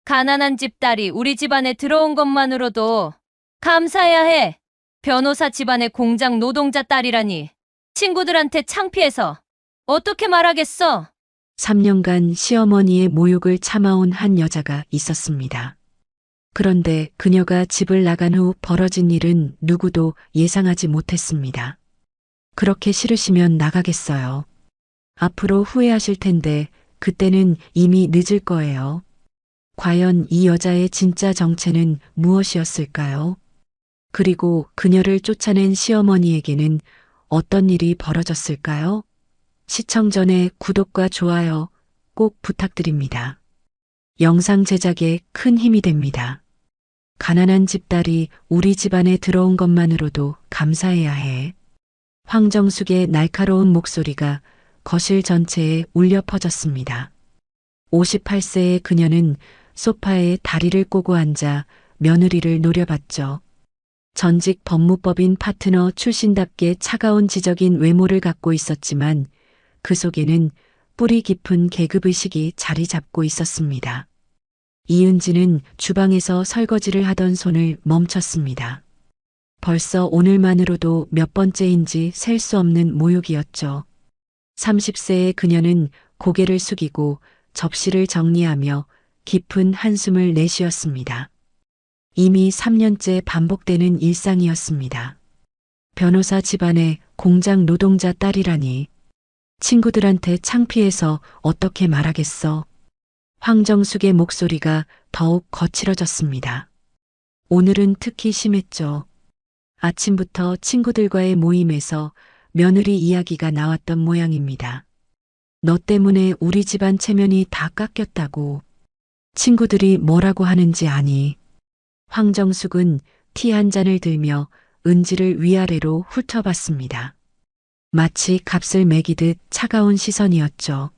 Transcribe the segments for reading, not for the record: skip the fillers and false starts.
가난한 집딸이 우리 집안에 들어온 것만으로도 감사해야 해. 변호사 집안의 공장 노동자 딸이라니. 친구들한테 창피해서 어떻게 말하겠어? 3년간 시어머니의 모욕을 참아온 한 여자가 있었습니다. 그런데 그녀가 집을 나간 후 벌어진 일은 누구도 예상하지 못했습니다. 그렇게 싫으시면 나가겠어요. 앞으로 후회하실 텐데 그때는 이미 늦을 거예요. 과연 이 여자의 진짜 정체는 무엇이었을까요? 그리고 그녀를 쫓아낸 시어머니에게는 어떤 일이 벌어졌을까요? 시청 전에 구독과 좋아요 꼭 부탁드립니다. 영상 제작에 큰 힘이 됩니다. 가난한 집딸이 우리 집안에 들어온 것만으로도 감사해야 해. 황정숙의 날카로운 목소리가 거실 전체에 울려 퍼졌습니다. 58세의 그녀는 소파에 다리를 꼬고 앉아 며느리를 노려봤죠. 전직 법무법인 파트너 출신답게 차가운 지적인 외모를 갖고 있었지만 그 속에는 뿌리 깊은 계급의식이 자리 잡고 있었습니다. 이은지는 주방에서 설거지를 하던 손을 멈췄습니다. 벌써 오늘만으로도 몇 번째인지 셀 수 없는 모욕이었죠. 30세의 그녀는 고개를 숙이고 접시를 정리하며 깊은 한숨을 내쉬었습니다. 이미 3년째 반복되는 일상이었습니다. 변호사 집안의 공장 노동자 딸이라니. 친구들한테 창피해서 어떻게 말하겠어. 황정숙의 목소리가 더욱 거칠어졌습니다. 오늘은 특히 심했죠. 아침부터 친구들과의 모임에서 며느리 이야기가 나왔던 모양입니다. 너 때문에 우리 집안 체면이 다 깎였다고. 친구들이 뭐라고 하는지 아니. 황정숙은 티 한 잔을 들며 은지를 위아래로 훑어봤습니다. 마치 값을 매기듯 차가운 시선이었죠.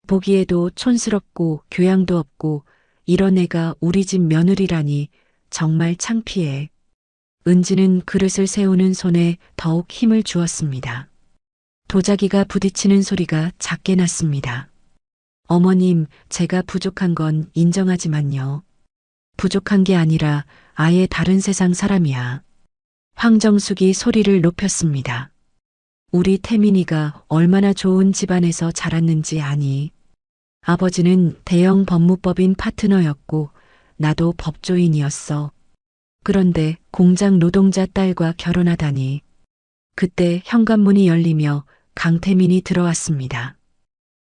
보기에도 촌스럽고 교양도 없고 이런 애가 우리 집 며느리라니 정말 창피해. 은지는 그릇을 세우는 손에 더욱 힘을 주었습니다. 도자기가 부딪히는 소리가 작게 났습니다. 어머님, 제가 부족한 건 인정하지만요. 부족한 게 아니라 아예 다른 세상 사람이야. 황정숙이 소리를 높였습니다. 우리 태민이가 얼마나 좋은 집안에서 자랐는지 아니. 아버지는 대형 법무법인 파트너였고 나도 법조인이었어. 그런데 공장 노동자 딸과 결혼하다니. 그때 현관문이 열리며 강태민이 들어왔습니다.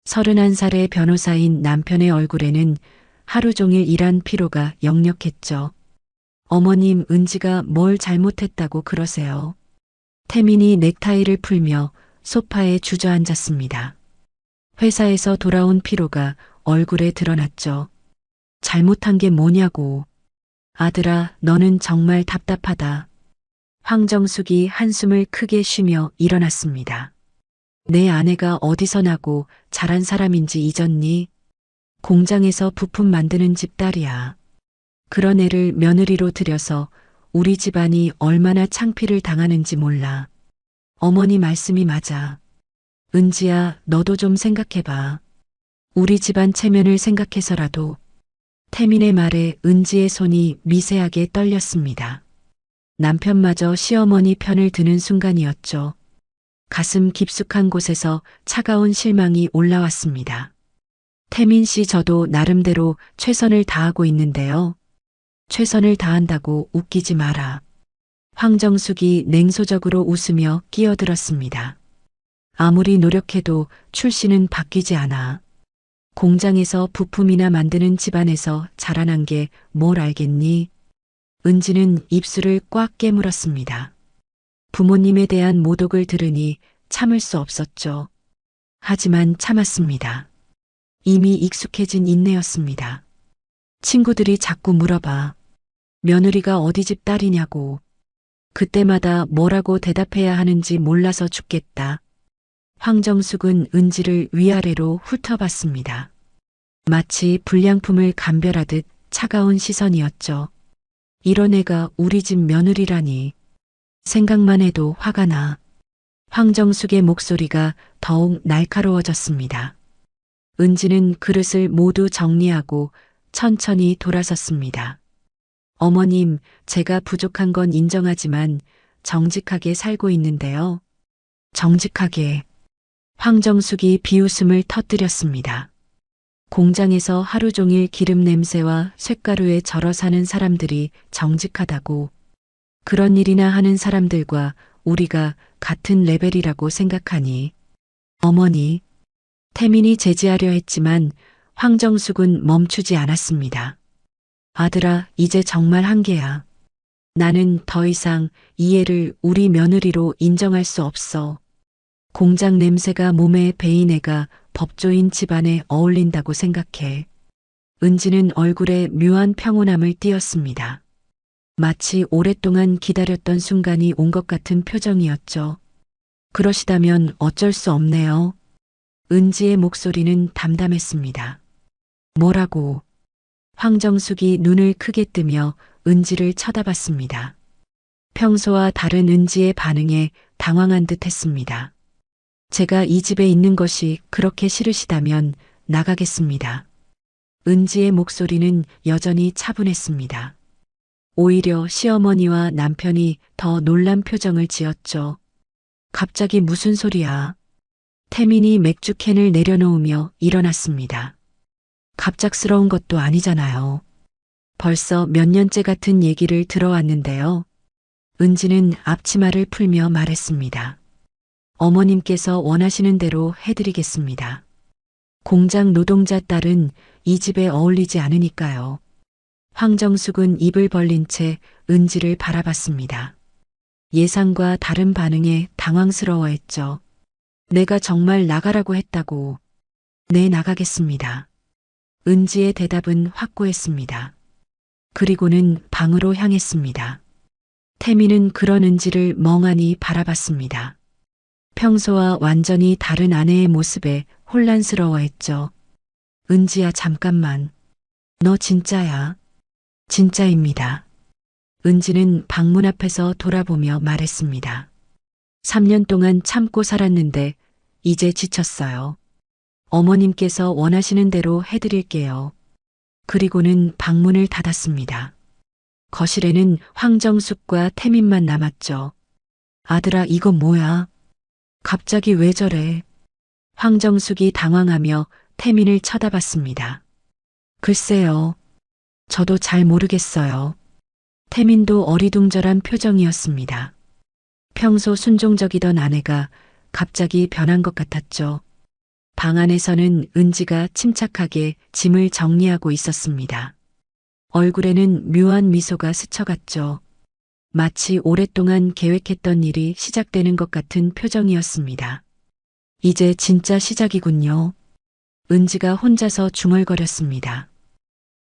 31살의 변호사인 남편의 얼굴에는 하루 종일 일한 피로가 역력했죠. 어머님, 은지가 뭘 잘못했다고 그러세요? 태민이 넥타이를 풀며 소파에 주저앉았습니다. 회사에서 돌아온 피로가 얼굴에 드러났죠. 잘못한 게 뭐냐고. 아들아, 너는 정말 답답하다. 황정숙이 한숨을 크게 쉬며 일어났습니다. 내 아내가 어디서 나고 자란 사람인지 잊었니? 공장에서 부품 만드는 집 딸이야. 그런 애를 며느리로 들여서 우리 집안이 얼마나 창피를 당하는지 몰라. 어머니 말씀이 맞아. 은지야, 너도 좀 생각해봐. 우리 집안 체면을 생각해서라도. 태민의 말에 은지의 손이 미세하게 떨렸습니다. 남편마저 시어머니 편을 드는 순간이었죠. 가슴 깊숙한 곳에서 차가운 실망이 올라왔습니다. 태민 씨, 저도 나름대로 최선을 다하고 있는데요. 최선을 다한다고 웃기지 마라. 황정숙이 냉소적으로 웃으며 끼어들었습니다. 아무리 노력해도 출신은 바뀌지 않아. 공장에서 부품이나 만드는 집안에서 자라난 게 뭘 알겠니? 은지는 입술을 꽉 깨물었습니다. 부모님에 대한 모독을 들으니 참을 수 없었죠. 하지만 참았습니다. 이미 익숙해진 인내였습니다. 친구들이 자꾸 물어봐. 며느리가 어디 집 딸이냐고. 그때마다 뭐라고 대답해야 하는지 몰라서 죽겠다. 황정숙은 은지를 위아래로 훑어봤습니다. 마치 불량품을 감별하듯 차가운 시선이었죠. 이런 애가 우리 집 며느리라니. 생각만 해도 화가 나. 황정숙의 목소리가 더욱 날카로워졌습니다. 은지는 그릇을 모두 정리하고 천천히 돌아섰습니다. 어머님, 제가 부족한 건 인정하지만 정직하게 살고 있는데요. 정직하게. 황정숙이 비웃음을 터뜨렸습니다. 공장에서 하루 종일 기름 냄새와 쇳가루에 절어 사는 사람들이 정직하다고. 그런 일이나 하는 사람들과 우리가 같은 레벨이라고 생각하니. 어머니. 태민이 제지하려 했지만 황정숙은 멈추지 않았습니다. 아들아, 이제 정말 한계야. 나는 더 이상 이해를 우리 며느리로 인정할 수 없어. 공장 냄새가 몸에 배인 애가 법조인 집안에 어울린다고 생각해. 은지는 얼굴에 묘한 평온함을 띄었습니다. 마치 오랫동안 기다렸던 순간이 온 것 같은 표정이었죠. 그러시다면 어쩔 수 없네요. 은지의 목소리는 담담했습니다. 뭐라고? 황정숙이 눈을 크게 뜨며 은지를 쳐다봤습니다. 평소와 다른 은지의 반응에 당황한 듯 했습니다. 제가 이 집에 있는 것이 그렇게 싫으시다면 나가겠습니다. 은지의 목소리는 여전히 차분했습니다. 오히려 시어머니와 남편이 더 놀란 표정을 지었죠. 갑자기 무슨 소리야? 태민이 맥주캔을 내려놓으며 일어났습니다. 갑작스러운 것도 아니잖아요. 벌써 몇 년째 같은 얘기를 들어왔는데요. 은지는 앞치마를 풀며 말했습니다. 어머님께서 원하시는 대로 해드리겠습니다. 공장 노동자 딸은 이 집에 어울리지 않으니까요. 황정숙은 입을 벌린 채 은지를 바라봤습니다. 예상과 다른 반응에 당황스러워했죠. 내가 정말 나가라고 했다고. 네, 나가겠습니다. 은지의 대답은 확고했습니다. 그리고는 방으로 향했습니다. 태미는 그런 은지를 멍하니 바라봤습니다. 평소와 완전히 다른 아내의 모습에 혼란스러워했죠. 은지야, 잠깐만. 너 진짜야? 진짜입니다. 은지는 방문 앞에서 돌아보며 말했습니다. 3년 동안 참고 살았는데 이제 지쳤어요. 어머님께서 원하시는 대로 해드릴게요. 그리고는 방문을 닫았습니다. 거실에는 황정숙과 태민만 남았죠. 아들아, 이건 뭐야? 갑자기 왜 저래? 황정숙이 당황하며 태민을 쳐다봤습니다. 글쎄요. 저도 잘 모르겠어요. 태민도 어리둥절한 표정이었습니다. 평소 순종적이던 아내가 갑자기 변한 것 같았죠. 방 안에서는 은지가 침착하게 짐을 정리하고 있었습니다. 얼굴에는 묘한 미소가 스쳐갔죠. 마치 오랫동안 계획했던 일이 시작되는 것 같은 표정이었습니다. 이제 진짜 시작이군요. 은지가 혼자서 중얼거렸습니다.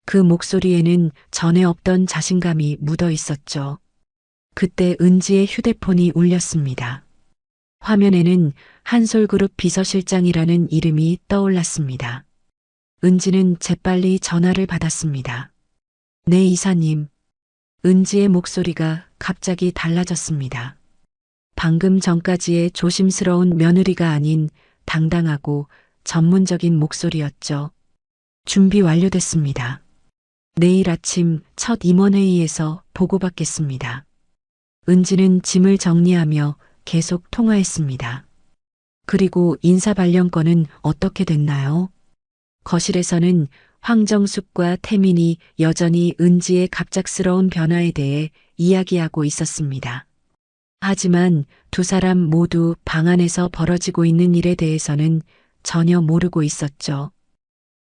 그 목소리에는 전에 없던 자신감이 묻어 있었죠. 그때 은지의 휴대폰이 울렸습니다. 화면에는 한솔그룹 비서실장이라는 이름이 떠올랐습니다. 은지는 재빨리 전화를 받았습니다. 네, 이사님. 은지의 목소리가 갑자기 달라졌습니다. 방금 전까지의 조심스러운 며느리가 아닌 당당하고 전문적인 목소리였죠. 준비 완료됐습니다. 내일 아침 첫 임원회의에서 보고받겠습니다. 은지는 짐을 정리하며 계속 통화했습니다. 그리고 인사발령권은 어떻게 됐나요? 거실에서는 황정숙과 태민이 여전히 은지의 갑작스러운 변화에 대해 이야기하고 있었습니다. 하지만 두 사람 모두 방 안에서 벌어지고 있는 일에 대해서는 전혀 모르고 있었죠.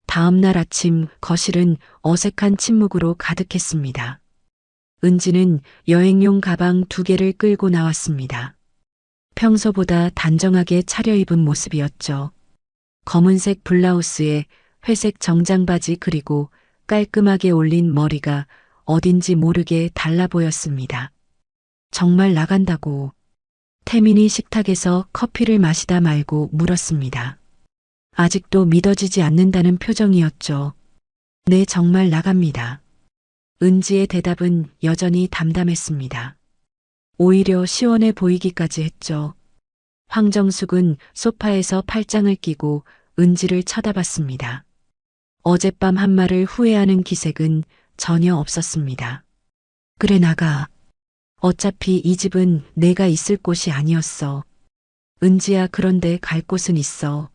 다음 날 아침 거실은 어색한 침묵으로 가득했습니다. 은지는 여행용 가방 2개를 끌고 나왔습니다. 평소보다 단정하게 차려입은 모습이었죠. 검은색 블라우스에 회색 정장 바지 그리고 깔끔하게 올린 머리가 어딘지 모르게 달라 보였습니다. 정말 나간다고. 태민이 식탁에서 커피를 마시다 말고 물었습니다. 아직도 믿어지지 않는다는 표정이었죠. 네, 정말 나갑니다. 은지의 대답은 여전히 담담했습니다. 오히려 시원해 보이기까지 했죠. 황정숙은 소파에서 팔짱을 끼고 은지를 쳐다봤습니다. 어젯밤 한 말을 후회하는 기색은 전혀 없었습니다. 그래 나가. 어차피 이 집은 내가 있을 곳이 아니었어. 은지야 그런데 갈 곳은 있어.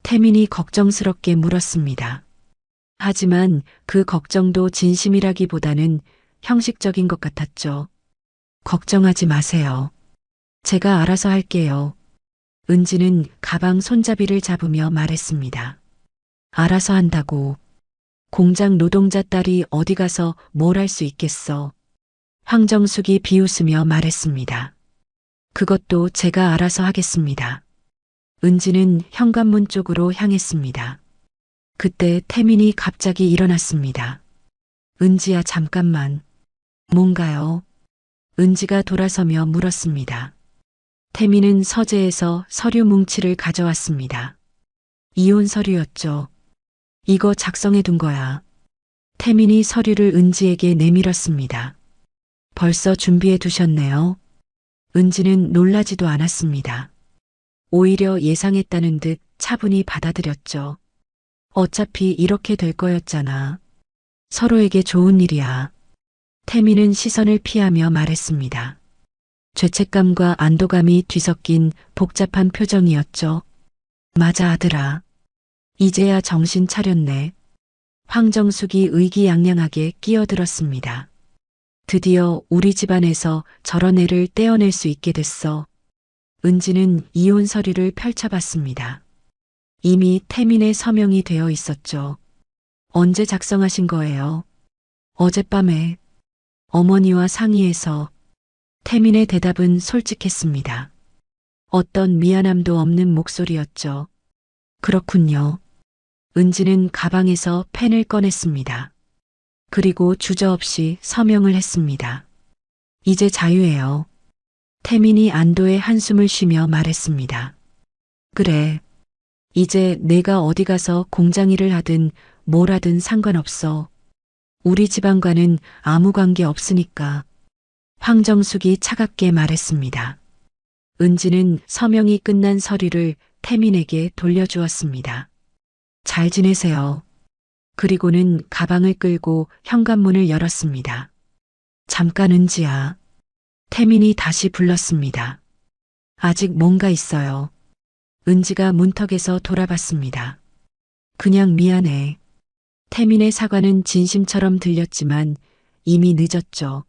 태민이 걱정스럽게 물었습니다. 하지만 그 걱정도 진심이라기보다는 형식적인 것 같았죠. 걱정하지 마세요. 제가 알아서 할게요. 은지는 가방 손잡이를 잡으며 말했습니다. 알아서 한다고. 공장 노동자 딸이 어디 가서 뭘 할 수 있겠어. 황정숙이 비웃으며 말했습니다. 그것도 제가 알아서 하겠습니다. 은지는 현관문 쪽으로 향했습니다. 그때 태민이 갑자기 일어났습니다. 은지야 잠깐만. 뭔가요? 은지가 돌아서며 물었습니다. 태민은 서재에서 서류 뭉치를 가져왔습니다. 이혼 서류였죠. 이거 작성해 둔 거야. 태민이 서류를 은지에게 내밀었습니다. 벌써 준비해 두셨네요. 은지는 놀라지도 않았습니다. 오히려 예상했다는 듯 차분히 받아들였죠. 어차피 이렇게 될 거였잖아. 서로에게 좋은 일이야. 태민은 시선을 피하며 말했습니다. 죄책감과 안도감이 뒤섞인 복잡한 표정이었죠. 맞아 아들아. 이제야 정신 차렸네. 황정숙이 의기양양하게 끼어들었습니다. 드디어 우리 집안에서 저런 애를 떼어낼 수 있게 됐어. 은지는 이혼 서류를 펼쳐봤습니다. 이미 태민의 서명이 되어 있었죠. 언제 작성하신 거예요? 어젯밤에 어머니와 상의해서. 태민의 대답은 솔직했습니다. 어떤 미안함도 없는 목소리였죠. 그렇군요. 은지는 가방에서 펜을 꺼냈습니다. 그리고 주저없이 서명을 했습니다. 이제 자유예요. 태민이 안도의 한숨을 쉬며 말했습니다. 그래. 이제 내가 어디 가서 공장 일을 하든 뭘 하든 상관없어. 우리 집안과는 아무 관계 없으니까. 황정숙이 차갑게 말했습니다. 은지는 서명이 끝난 서류를 태민에게 돌려주었습니다. 잘 지내세요. 그리고는 가방을 끌고 현관문을 열었습니다. 잠깐 은지야. 태민이 다시 불렀습니다. 아직 뭔가 있어요. 은지가 문턱에서 돌아봤습니다. 그냥 미안해. 태민의 사과는 진심처럼 들렸지만 이미 늦었죠.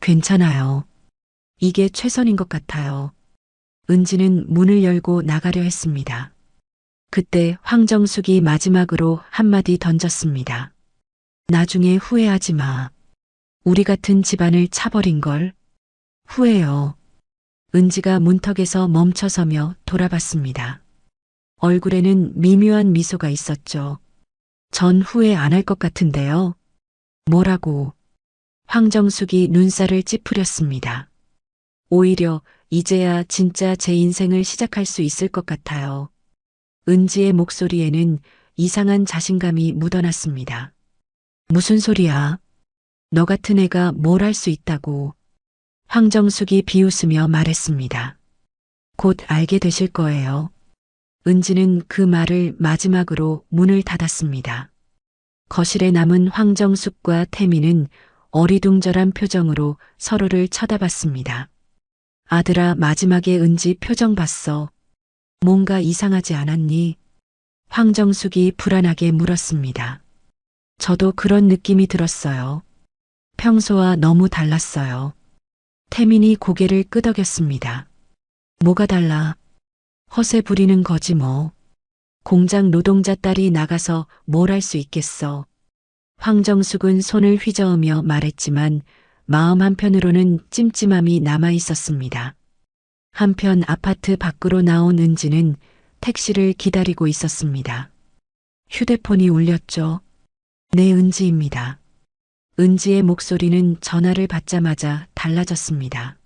괜찮아요. 이게 최선인 것 같아요. 은지는 문을 열고 나가려 했습니다. 그때 황정숙이 마지막으로 한마디 던졌습니다. 나중에 후회하지 마. 우리 같은 집안을 차버린 걸. 후회요. 은지가 문턱에서 멈춰서며 돌아봤습니다. 얼굴에는 미묘한 미소가 있었죠. 전 후회 안 할 것 같은데요. 뭐라고? 황정숙이 눈살을 찌푸렸습니다. 오히려 이제야 진짜 제 인생을 시작할 수 있을 것 같아요. 은지의 목소리에는 이상한 자신감이 묻어났습니다. 무슨 소리야? 너 같은 애가 뭘 할 수 있다고. 황정숙이 비웃으며 말했습니다. 곧 알게 되실 거예요. 은지는 그 말을 마지막으로 문을 닫았습니다. 거실에 남은 황정숙과 태민은 어리둥절한 표정으로 서로를 쳐다봤습니다. 아들아, 마지막에 은지 표정 봤어. 뭔가 이상하지 않았니? 황정숙이 불안하게 물었습니다. 저도 그런 느낌이 들었어요. 평소와 너무 달랐어요. 태민이 고개를 끄덕였습니다. 뭐가 달라? 허세 부리는 거지 뭐. 공장 노동자 딸이 나가서 뭘 할 수 있겠어. 황정숙은 손을 휘저으며 말했지만 마음 한편으로는 찜찜함이 남아 있었습니다. 한편 아파트 밖으로 나온 은지는 택시를 기다리고 있었습니다. 휴대폰이 울렸죠. 네, 은지입니다. 은지의 목소리는 전화를 받자마자 달라졌습니다.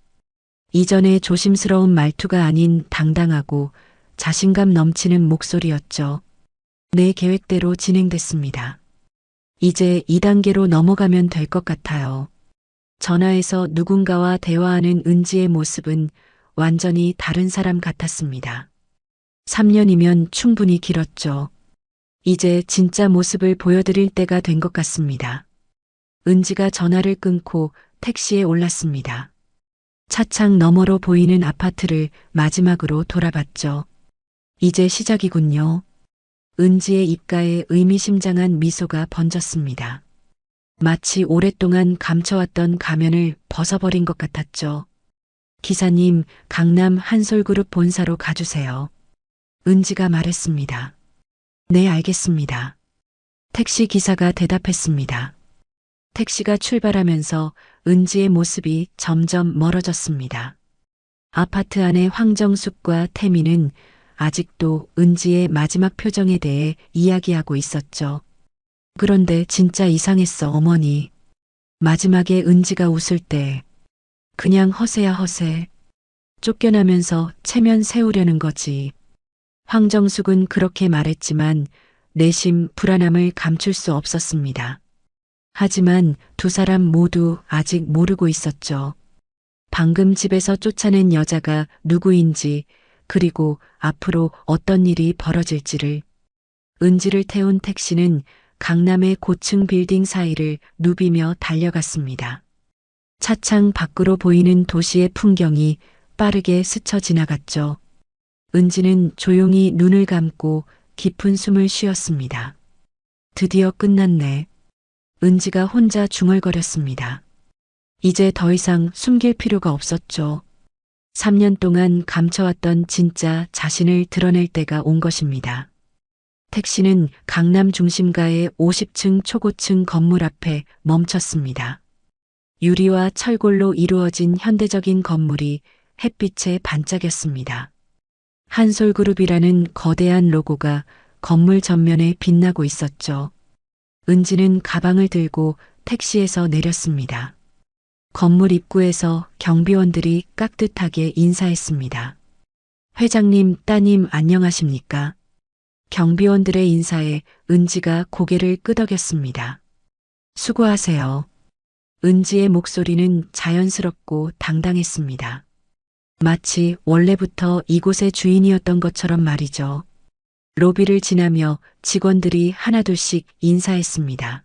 이전의 조심스러운 말투가 아닌 당당하고 자신감 넘치는 목소리였죠. 내 계획대로 진행됐습니다. 이제 2단계로 넘어가면 될 것 같아요. 전화에서 누군가와 대화하는 은지의 모습은 완전히 다른 사람 같았습니다. 3년이면 충분히 길었죠. 이제 진짜 모습을 보여드릴 때가 된 것 같습니다. 은지가 전화를 끊고 택시에 올랐습니다. 차창 너머로 보이는 아파트를 마지막으로 돌아봤죠. 이제 시작이군요. 은지의 입가에 의미심장한 미소가 번졌습니다. 마치 오랫동안 감춰왔던 가면을 벗어버린 것 같았죠. 기사님, 강남 한솔그룹 본사로 가주세요. 은지가 말했습니다. 네, 알겠습니다. 택시 기사가 대답했습니다. 택시가 출발하면서 은지의 모습이 점점 멀어졌습니다. 아파트 안의 황정숙과 태민은 아직도 은지의 마지막 표정에 대해 이야기하고 있었죠. 그런데 진짜 이상했어, 어머니. 마지막에 은지가 웃을 때 그냥 허세야 허세. 쫓겨나면서 체면 세우려는 거지. 황정숙은 그렇게 말했지만 내심 불안함을 감출 수 없었습니다. 하지만 두 사람 모두 아직 모르고 있었죠. 방금 집에서 쫓아낸 여자가 누구인지, 그리고 앞으로 어떤 일이 벌어질지를. 은지를 태운 택시는 강남의 고층 빌딩 사이를 누비며 달려갔습니다. 차창 밖으로 보이는 도시의 풍경이 빠르게 스쳐 지나갔죠. 은지는 조용히 눈을 감고 깊은 숨을 쉬었습니다. 드디어 끝났네. 은지가 혼자 중얼거렸습니다. 이제 더 이상 숨길 필요가 없었죠. 3년 동안 감춰왔던 진짜 자신을 드러낼 때가 온 것입니다. 택시는 강남 중심가의 50층 초고층 건물 앞에 멈췄습니다. 유리와 철골로 이루어진 현대적인 건물이 햇빛에 반짝였습니다. 한솔그룹이라는 거대한 로고가 건물 전면에 빛나고 있었죠. 은지는 가방을 들고 택시에서 내렸습니다. 건물 입구에서 경비원들이 깍듯하게 인사했습니다. 회장님, 따님 안녕하십니까? 경비원들의 인사에 은지가 고개를 끄덕였습니다. 수고하세요. 은지의 목소리는 자연스럽고 당당했습니다. 마치 원래부터 이곳의 주인이었던 것처럼 말이죠. 로비를 지나며 직원들이 하나둘씩 인사했습니다.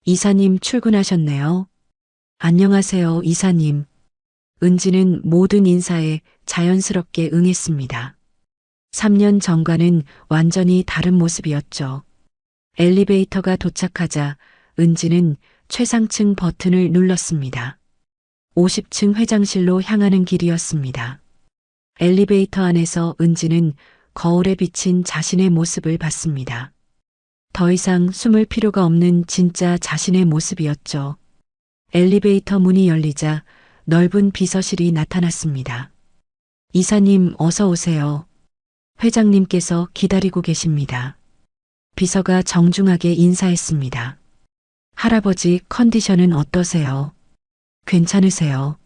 이사님 출근하셨네요. 안녕하세요, 이사님. 은지는 모든 인사에 자연스럽게 응했습니다. 3년 전과는 완전히 다른 모습이었죠. 엘리베이터가 도착하자 은지는 최상층 버튼을 눌렀습니다. 50층 회장실로 향하는 길이었습니다. 엘리베이터 안에서 은지는 거울에 비친 자신의 모습을 봤습니다. 더 이상 숨을 필요가 없는 진짜 자신의 모습이었죠. 엘리베이터 문이 열리자 넓은 비서실이 나타났습니다. 이사님 어서 오세요. 회장님께서 기다리고 계십니다. 비서가 정중하게 인사했습니다. 할아버지 컨디션은 어떠세요? 괜찮으세요?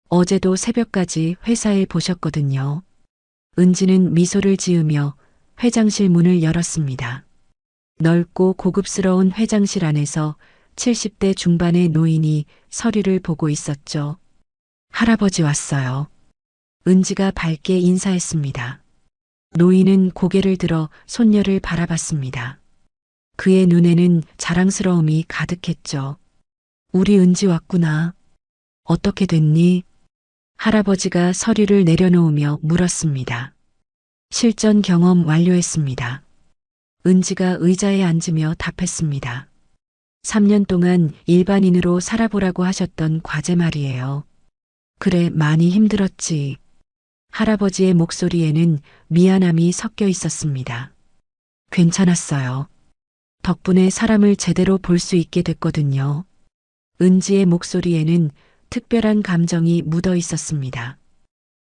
어제도 새벽까지 회사에 보셨거든요. 은지는 미소를 지으며 회장실 문을 열었습니다. 넓고 고급스러운 회장실 안에서 70대 중반의 노인이 서류를 보고 있었죠. 할아버지 왔어요. 은지가 밝게 인사했습니다. 노인은 고개를 들어 손녀를 바라봤습니다. 그의 눈에는 자랑스러움이 가득했죠. 우리 은지 왔구나. 어떻게 됐니? 할아버지가 서류를 내려놓으며 물었습니다. 실전 경험 완료했습니다. 은지가 의자에 앉으며 답했습니다. 3년 동안 일반인으로 살아보라고 하셨던 과제 말이에요. 그래, 많이 힘들었지. 할아버지의 목소리에는 미안함이 섞여 있었습니다. 괜찮았어요. 덕분에 사람을 제대로 볼 수 있게 됐거든요. 은지의 목소리에는 특별한 감정이 묻어 있었습니다.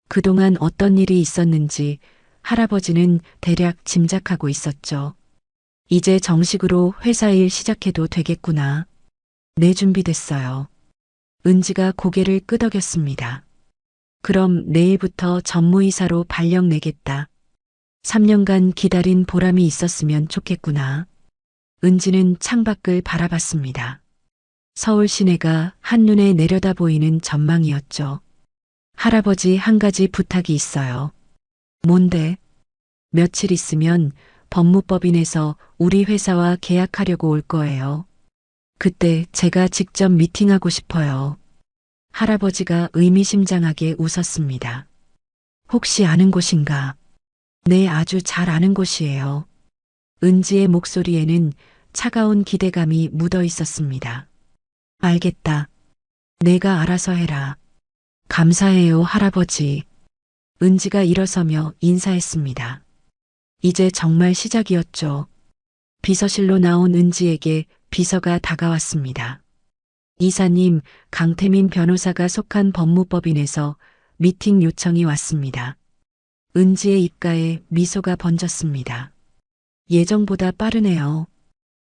그동안 어떤 일이 있었는지 할아버지는 대략 짐작하고 있었죠. 이제 정식으로 회사 일 시작해도 되겠구나. 네, 준비됐어요. 은지가 고개를 끄덕였습니다. 그럼 내일부터 전무이사로 발령 내겠다. 3년간 기다린 보람이 있었으면 좋겠구나. 은지는 창밖을 바라봤습니다. 서울 시내가 한눈에 내려다 보이는 전망이었죠. 할아버지 한 가지 부탁이 있어요. 뭔데? 며칠 있으면 법무법인에서 우리 회사와 계약하려고 올 거예요. 그때 제가 직접 미팅하고 싶어요. 할아버지가 의미심장하게 웃었습니다. 혹시 아는 곳인가? 네, 아주 잘 아는 곳이에요. 은지의 목소리에는 차가운 기대감이 묻어 있었습니다. 알겠다. 내가 알아서 해라. 감사해요, 할아버지. 은지가 일어서며 인사했습니다. 이제 정말 시작이었죠. 비서실로 나온 은지에게 비서가 다가왔습니다. 이사님, 강태민 변호사가 속한 법무법인에서 미팅 요청이 왔습니다. 은지의 입가에 미소가 번졌습니다. 예정보다 빠르네요.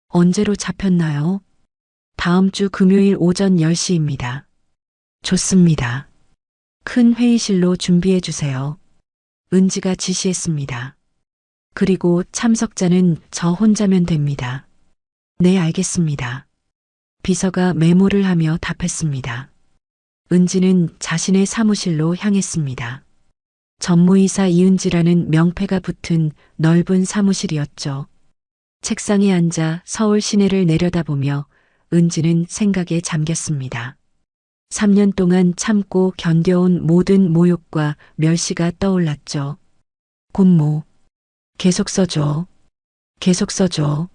언제로 잡혔나요? 다음 주 금요일 오전 10시입니다. 좋습니다. 큰 회의실로 준비해 주세요. 은지가 지시했습니다. 그리고 참석자는 저 혼자면 됩니다. 네, 알겠습니다. 비서가 메모를 하며 답했습니다. 은지는 자신의 사무실로 향했습니다. 전무이사 이은지라는 명패가 붙은 넓은 사무실이었죠. 책상에 앉아 서울 시내를 내려다보며 은지는 생각에 잠겼습니다. 3년 동안 참고 견뎌온 모든 모욕과 멸시가 떠올랐죠. 곤모. 계속 써줘. 계속 써줘.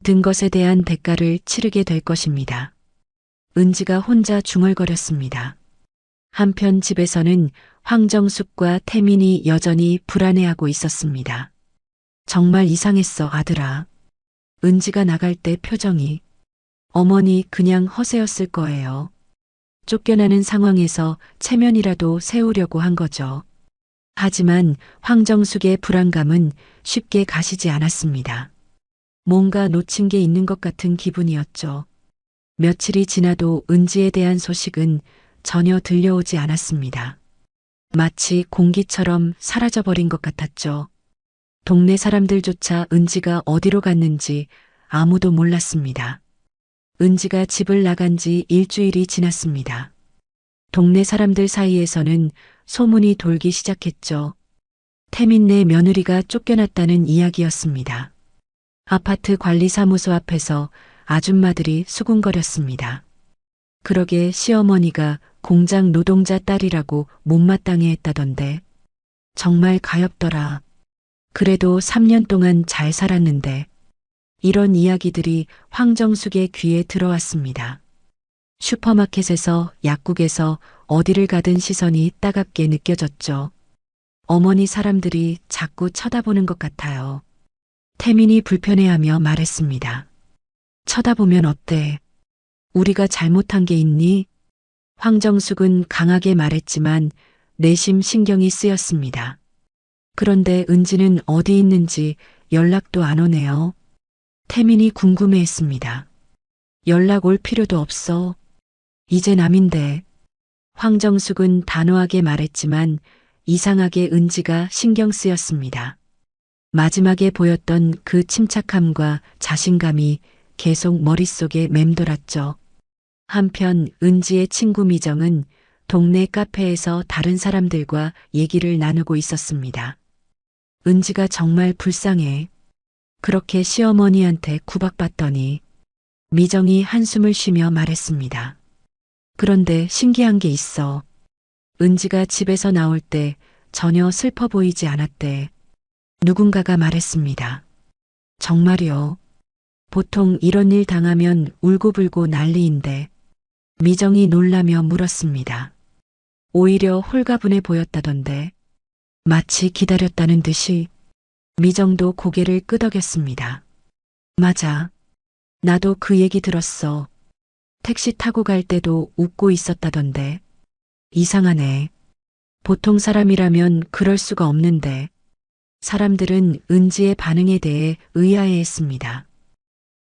든 것에 대한 대가를 치르게 될 것입니다. 은지가 혼자 중얼거렸습니다. 한편 집에서는 황정숙과 태민이 여전히 불안해하고 있었습니다. 정말 이상했어, 아들아. 은지가 나갈 때 표정이. 어머니 그냥 허세였을 거예요. 쫓겨나는 상황에서 체면이라도 세우려고 한 거죠. 하지만 황정숙의 불안감은 쉽게 가시지 않았습니다. 뭔가 놓친 게 있는 것 같은 기분이었죠. 며칠이 지나도 은지에 대한 소식은 전혀 들려오지 않았습니다. 마치 공기처럼 사라져버린 것 같았죠. 동네 사람들조차 은지가 어디로 갔는지 아무도 몰랐습니다. 은지가 집을 나간 지 일주일이 지났습니다. 동네 사람들 사이에서는 소문이 돌기 시작했죠. 태민네 며느리가 쫓겨났다는 이야기였습니다. 아파트 관리사무소 앞에서 아줌마들이 수군거렸습니다. 그러게 시어머니가 공장 노동자 딸이라고 못마땅해 했다던데. 정말 가엾더라. 그래도 3년 동안 잘 살았는데. 이런 이야기들이 황정숙의 귀에 들어왔습니다. 슈퍼마켓에서 약국에서 어디를 가든 시선이 따갑게 느껴졌죠. 어머니 사람들이 자꾸 쳐다보는 것 같아요. 태민이 불편해하며 말했습니다. 쳐다보면 어때? 우리가 잘못한 게 있니? 황정숙은 강하게 말했지만 내심 신경이 쓰였습니다. 그런데 은지는 어디 있는지 연락도 안 오네요. 태민이 궁금해했습니다. 연락 올 필요도 없어. 이제 남인데. 황정숙은 단호하게 말했지만 이상하게 은지가 신경 쓰였습니다. 마지막에 보였던 그 침착함과 자신감이 계속 머릿속에 맴돌았죠. 한편 은지의 친구 미정은 동네 카페에서 다른 사람들과 얘기를 나누고 있었습니다. 은지가 정말 불쌍해. 그렇게 시어머니한테 구박받더니. 미정이 한숨을 쉬며 말했습니다. 그런데 신기한 게 있어. 은지가 집에서 나올 때 전혀 슬퍼 보이지 않았대. 누군가가 말했습니다. 정말요. 보통 이런 일 당하면 울고불고 난리인데. 미정이 놀라며 물었습니다. 오히려 홀가분해 보였다던데. 마치 기다렸다는 듯이. 미정도 고개를 끄덕였습니다. 맞아. 나도 그 얘기 들었어. 택시 타고 갈 때도 웃고 있었다던데. 이상하네. 보통 사람이라면 그럴 수가 없는데. 사람들은 은지의 반응에 대해 의아해했습니다.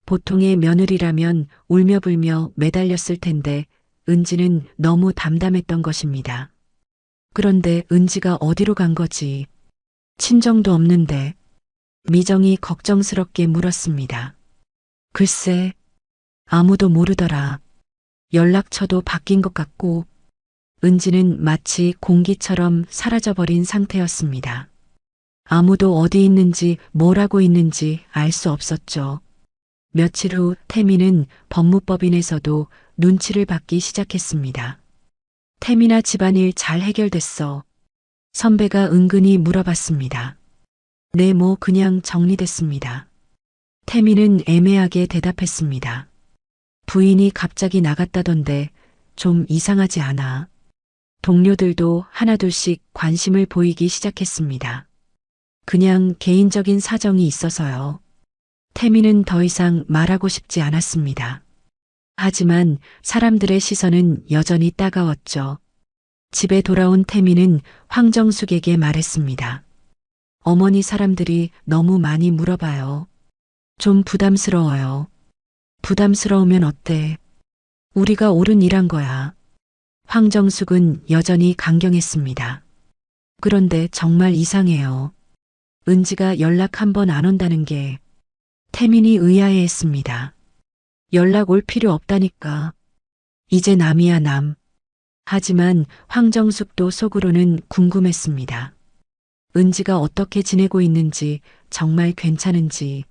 보통의 며느리라면 울며불며 매달렸을 텐데 은지는 너무 담담했던 것입니다. 그런데 은지가 어디로 간 거지? 친정도 없는데. 미정이 걱정스럽게 물었습니다. 글쎄, 아무도 모르더라. 연락처도 바뀐 것 같고. 은지는 마치 공기처럼 사라져버린 상태였습니다. 아무도 어디 있는지 뭘 하고 있는지 알 수 없었죠. 며칠 후 태민은 법무법인에서도 눈치를 받기 시작했습니다. 태민아, 집안일 잘 해결됐어. 선배가 은근히 물어봤습니다. 네, 뭐 그냥 정리됐습니다. 태민은 애매하게 대답했습니다. 부인이 갑자기 나갔다던데 좀 이상하지 않아? 동료들도 하나둘씩 관심을 보이기 시작했습니다. 그냥 개인적인 사정이 있어서요. 태민은 더 이상 말하고 싶지 않았습니다. 하지만 사람들의 시선은 여전히 따가웠죠. 집에 돌아온 태민은 황정숙에게 말했습니다. 어머니, 사람들이 너무 많이 물어봐요. 좀 부담스러워요. 부담스러우면 어때? 우리가 옳은 일한 거야. 황정숙은 여전히 강경했습니다. 그런데 정말 이상해요. 은지가 연락 한 번 안 온다는 게. 태민이 의아해했습니다. 연락 올 필요 없다니까. 이제 남이야 남. 하지만 황정숙도 속으로는 궁금했습니다. 은지가 어떻게 지내고 있는지, 정말 괜찮은지.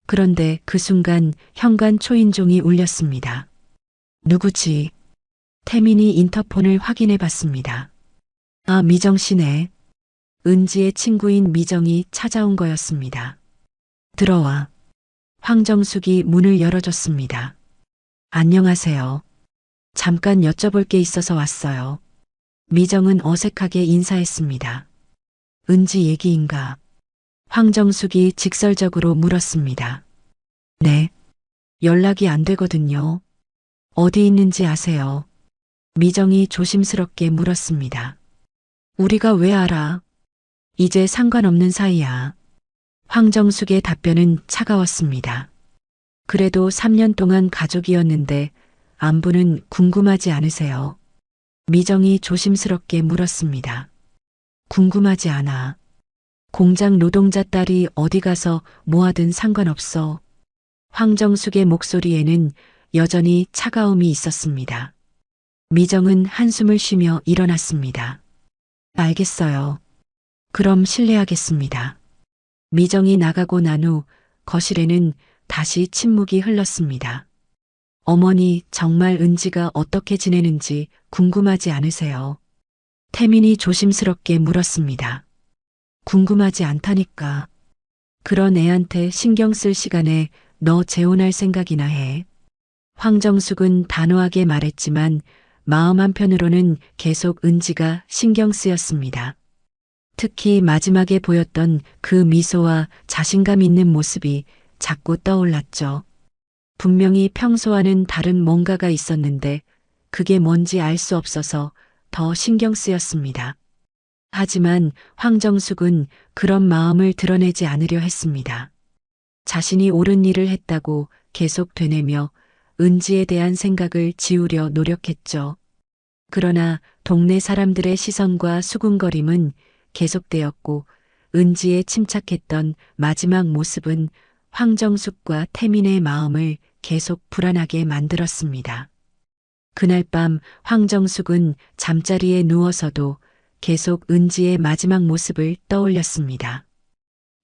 그런데 그 순간 현관 초인종이 울렸습니다. 누구지? 태민이 인터폰을 확인해 봤습니다. 아, 미정 씨네. 은지의 친구인 미정이 찾아온 거였습니다. 들어와. 황정숙이 문을 열어줬습니다. 안녕하세요. 잠깐 여쭤볼 게 있어서 왔어요. 미정은 어색하게 인사했습니다. 은지 얘기인가? 황정숙이 직설적으로 물었습니다. 네. 연락이 안 되거든요. 어디 있는지 아세요? 미정이 조심스럽게 물었습니다. 우리가 왜 알아? 이제 상관없는 사이야. 황정숙의 답변은 차가웠습니다. 그래도 3년 동안 가족이었는데 안부는 궁금하지 않으세요? 미정이 조심스럽게 물었습니다. 궁금하지 않아. 공장 노동자 딸이 어디 가서 뭐 하든 상관없어. 황정숙의 목소리에는 여전히 차가움이 있었습니다. 미정은 한숨을 쉬며 일어났습니다. 알겠어요. 그럼 실례하겠습니다. 미정이 나가고 난 후 거실에는 다시 침묵이 흘렀습니다. 어머니, 정말 은지가 어떻게 지내는지 궁금하지 않으세요? 태민이 조심스럽게 물었습니다. 궁금하지 않다니까. 그런 애한테 신경 쓸 시간에 너 재혼할 생각이나 해. 황정숙은 단호하게 말했지만 마음 한편으로는 계속 은지가 신경 쓰였습니다. 특히 마지막에 보였던 그 미소와 자신감 있는 모습이 자꾸 떠올랐죠. 분명히 평소와는 다른 뭔가가 있었는데 그게 뭔지 알 수 없어서 더 신경 쓰였습니다. 하지만 황정숙은 그런 마음을 드러내지 않으려 했습니다. 자신이 옳은 일을 했다고 계속 되뇌며 은지에 대한 생각을 지우려 노력했죠. 그러나 동네 사람들의 시선과 수군거림은 계속되었고 은지에 침착했던 마지막 모습은 황정숙과 태민의 마음을 계속 불안하게 만들었습니다. 그날 밤 황정숙은 잠자리에 누워서도 계속 은지의 마지막 모습을 떠올렸습니다.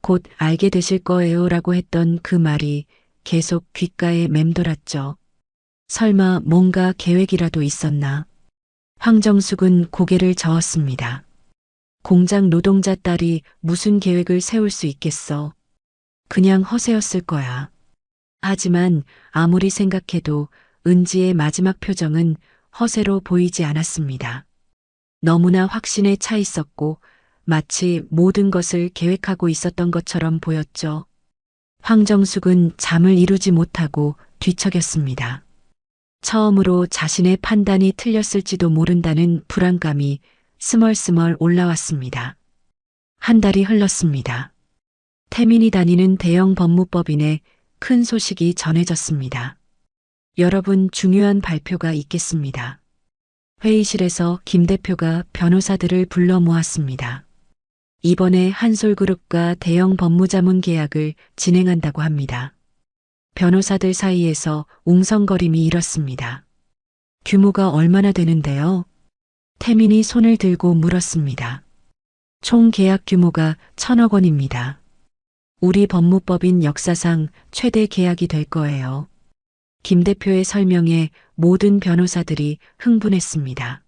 곧 알게 되실 거예요 라고 했던 그 말이 계속 귓가에 맴돌았죠. 설마 뭔가 계획이라도 있었나? 황정숙은 고개를 저었습니다. 공장 노동자 딸이 무슨 계획을 세울 수 있겠어. 그냥 허세였을 거야. 하지만 아무리 생각해도 은지의 마지막 표정은 허세로 보이지 않았습니다. 너무나 확신에 차 있었고 마치 모든 것을 계획하고 있었던 것처럼 보였죠. 황정숙은 잠을 이루지 못하고 뒤척였습니다. 처음으로 자신의 판단이 틀렸을지도 모른다는 불안감이 스멀스멀 올라왔습니다. 한 달이 흘렀습니다. 태민이 다니는 대형 법무법인에 큰 소식이 전해졌습니다. 여러분, 중요한 발표가 있겠습니다. 회의실에서 김 대표가 변호사들을 불러 모았습니다. 이번에 한솔그룹과 대형 법무자문 계약을 진행한다고 합니다. 변호사들 사이에서 웅성거림이 일었습니다. 규모가 얼마나 되는데요? 태민이 손을 들고 물었습니다. 총 계약 규모가 1,000억 원입니다. 우리 법무법인 역사상 최대 계약이 될 거예요. 김 대표의 설명에 모든 변호사들이 흥분했습니다.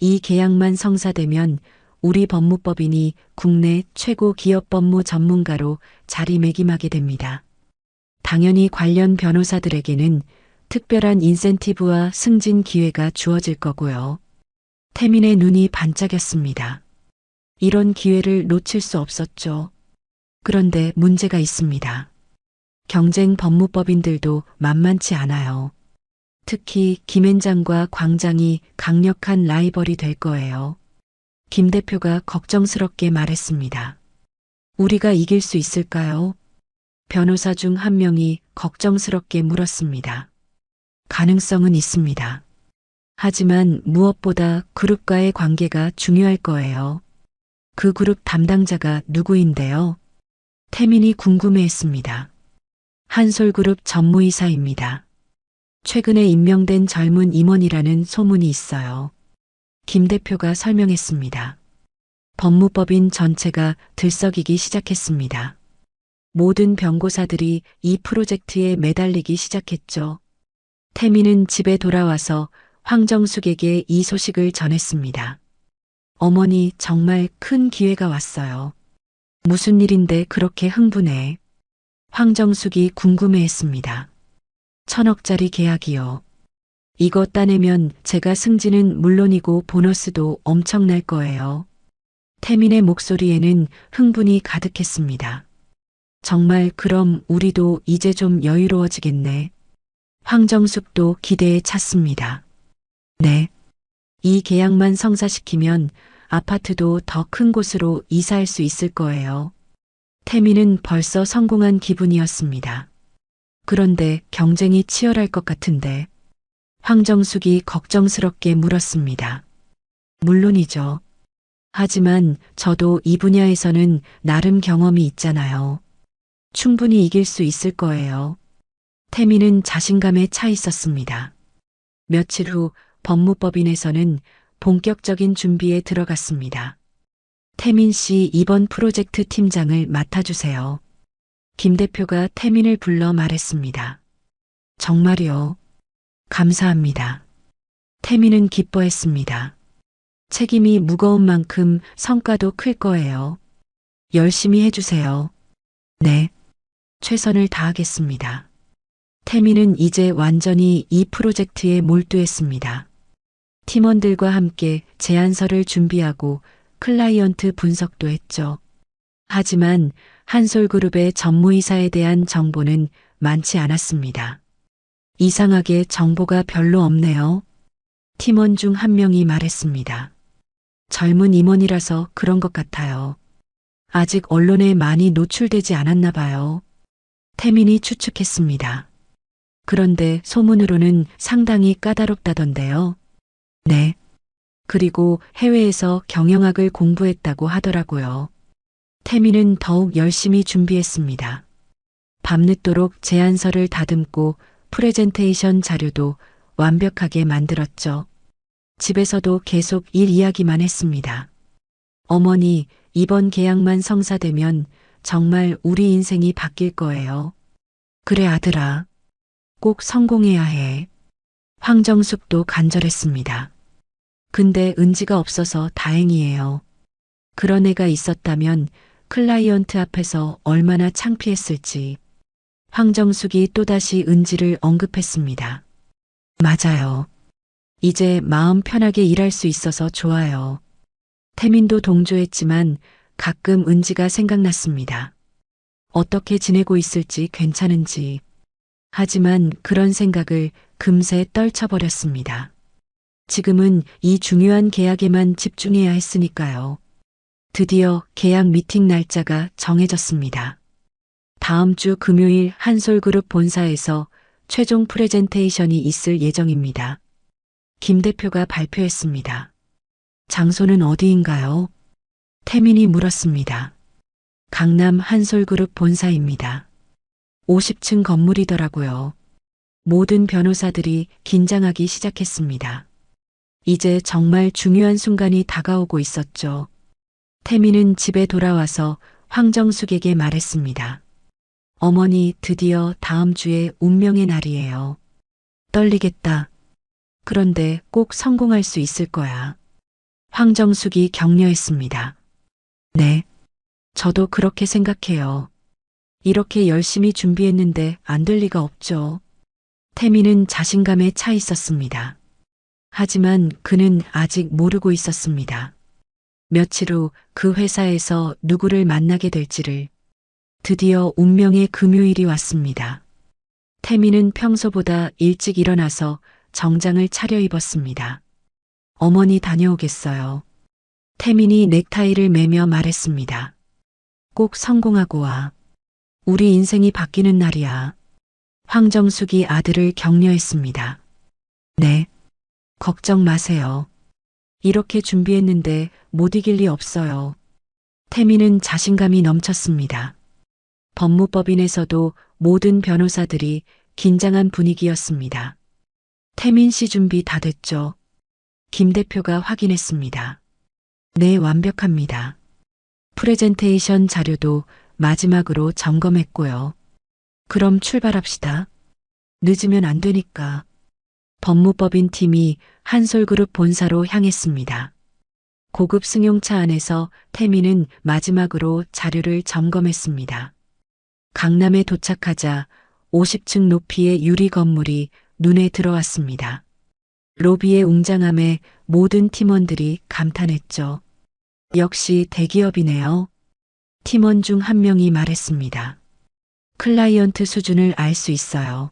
이 계약만 성사되면 우리 법무법인이 국내 최고 기업 법무 전문가로 자리매김하게 됩니다. 당연히 관련 변호사들에게는 특별한 인센티브와 승진 기회가 주어질 거고요. 태민의 눈이 반짝였습니다. 이런 기회를 놓칠 수 없었죠. 그런데 문제가 있습니다. 경쟁 법무법인들도 만만치 않아요. 특히 김앤장과 광장이 강력한 라이벌이 될 거예요. 김 대표가 걱정스럽게 말했습니다. 우리가 이길 수 있을까요? 변호사 중 한 명이 걱정스럽게 물었습니다. 가능성은 있습니다. 하지만 무엇보다 그룹과의 관계가 중요할 거예요. 그 그룹 담당자가 누구인데요? 태민이 궁금해했습니다. 한솔그룹 전무이사입니다. 최근에 임명된 젊은 임원이라는 소문이 있어요. 김 대표가 설명했습니다. 법무법인 전체가 들썩이기 시작했습니다. 모든 변고사들이 이 프로젝트에 매달리기 시작했죠. 태민은 집에 돌아와서 황정숙에게 이 소식을 전했습니다. 어머니, 정말 큰 기회가 왔어요. 무슨 일인데 그렇게 흥분해? 황정숙이 궁금해했습니다. 1,000억짜리 계약이요. 이거 따내면 제가 승진은 물론이고 보너스도 엄청날 거예요. 태민의 목소리에는 흥분이 가득했습니다. 정말 그럼 우리도 이제 좀 여유로워지겠네. 황정숙도 기대에 찼습니다. 네. 이 계약만 성사시키면 아파트도 더 큰 곳으로 이사할 수 있을 거예요. 태민은 벌써 성공한 기분이었습니다. 그런데 경쟁이 치열할 것 같은데. 황정숙이 걱정스럽게 물었습니다. 물론이죠. 하지만 저도 이 분야에서는 나름 경험이 있잖아요. 충분히 이길 수 있을 거예요. 태민은 자신감에 차 있었습니다. 며칠 후 법무법인에서는 본격적인 준비에 들어갔습니다. 태민 씨, 이번 프로젝트 팀장을 맡아주세요. 김 대표가 태민을 불러 말했습니다. 정말요? 감사합니다. 태민은 기뻐했습니다. 책임이 무거운 만큼 성과도 클 거예요. 열심히 해주세요. 네. 최선을 다하겠습니다. 태민은 이제 완전히 이 프로젝트에 몰두했습니다. 팀원들과 함께 제안서를 준비하고 클라이언트 분석도 했죠. 하지만 한솔그룹의 전무이사에 대한 정보는 많지 않았습니다. 이상하게 정보가 별로 없네요. 팀원 중 한 명이 말했습니다. 젊은 임원이라서 그런 것 같아요. 아직 언론에 많이 노출되지 않았나 봐요. 태민이 추측했습니다. 그런데 소문으로는 상당히 까다롭다던데요. 네. 그리고 해외에서 경영학을 공부했다고 하더라고요. 태민은 더욱 열심히 준비했습니다. 밤늦도록 제안서를 다듬고 프레젠테이션 자료도 완벽하게 만들었죠. 집에서도 계속 일 이야기만 했습니다. 어머니, 이번 계약만 성사되면 정말 우리 인생이 바뀔 거예요. 그래 아들아. 꼭 성공해야 해. 황정숙도 간절했습니다. 근데 은지가 없어서 다행이에요. 그런 애가 있었다면 클라이언트 앞에서 얼마나 창피했을지. 황정숙이 또다시 은지를 언급했습니다. 맞아요. 이제 마음 편하게 일할 수 있어서 좋아요. 태민도 동조했지만 가끔 은지가 생각났습니다. 어떻게 지내고 있을지 괜찮은지. 하지만 그런 생각을 금세 떨쳐버렸습니다. 지금은 이 중요한 계약에만 집중해야 했으니까요. 드디어 계약 미팅 날짜가 정해졌습니다. 다음 주 금요일 한솔그룹 본사에서 최종 프레젠테이션이 있을 예정입니다. 김 대표가 발표했습니다. 장소는 어디인가요? 태민이 물었습니다. 강남 한솔그룹 본사입니다. 50층 건물이더라고요. 모든 변호사들이 긴장하기 시작했습니다. 이제 정말 중요한 순간이 다가오고 있었죠. 태민은 집에 돌아와서 황정숙에게 말했습니다. 어머니, 드디어 다음 주에 운명의 날이에요. 떨리겠다. 그런데 꼭 성공할 수 있을 거야. 황정숙이 격려했습니다. 네. 저도 그렇게 생각해요. 이렇게 열심히 준비했는데 안 될 리가 없죠. 태민은 자신감에 차 있었습니다. 하지만 그는 아직 모르고 있었습니다. 며칠 후 그 회사에서 누구를 만나게 될지를. 드디어 운명의 금요일이 왔습니다. 태민은 평소보다 일찍 일어나서 정장을 차려입었습니다. 어머니 다녀오겠어요. 태민이 넥타이를 매며 말했습니다. 꼭 성공하고 와. 우리 인생이 바뀌는 날이야. 황정숙이 아들을 격려했습니다. 네. 걱정 마세요. 이렇게 준비했는데 못 이길 리 없어요. 태민은 자신감이 넘쳤습니다. 법무법인에서도 모든 변호사들이 긴장한 분위기였습니다. 태민 씨 준비 다 됐죠? 김 대표가 확인했습니다. 네, 완벽합니다. 프레젠테이션 자료도 마지막으로 점검했고요. 그럼 출발합시다. 늦으면 안 되니까. 법무법인 팀이 한솔그룹 본사로 향했습니다. 고급 승용차 안에서 태민은 마지막으로 자료를 점검했습니다. 강남에 도착하자 50층 높이의 유리 건물이 눈에 들어왔습니다. 로비의 웅장함에 모든 팀원들이 감탄했죠. 역시 대기업이네요. 팀원 중 한 명이 말했습니다. 클라이언트 수준을 알 수 있어요.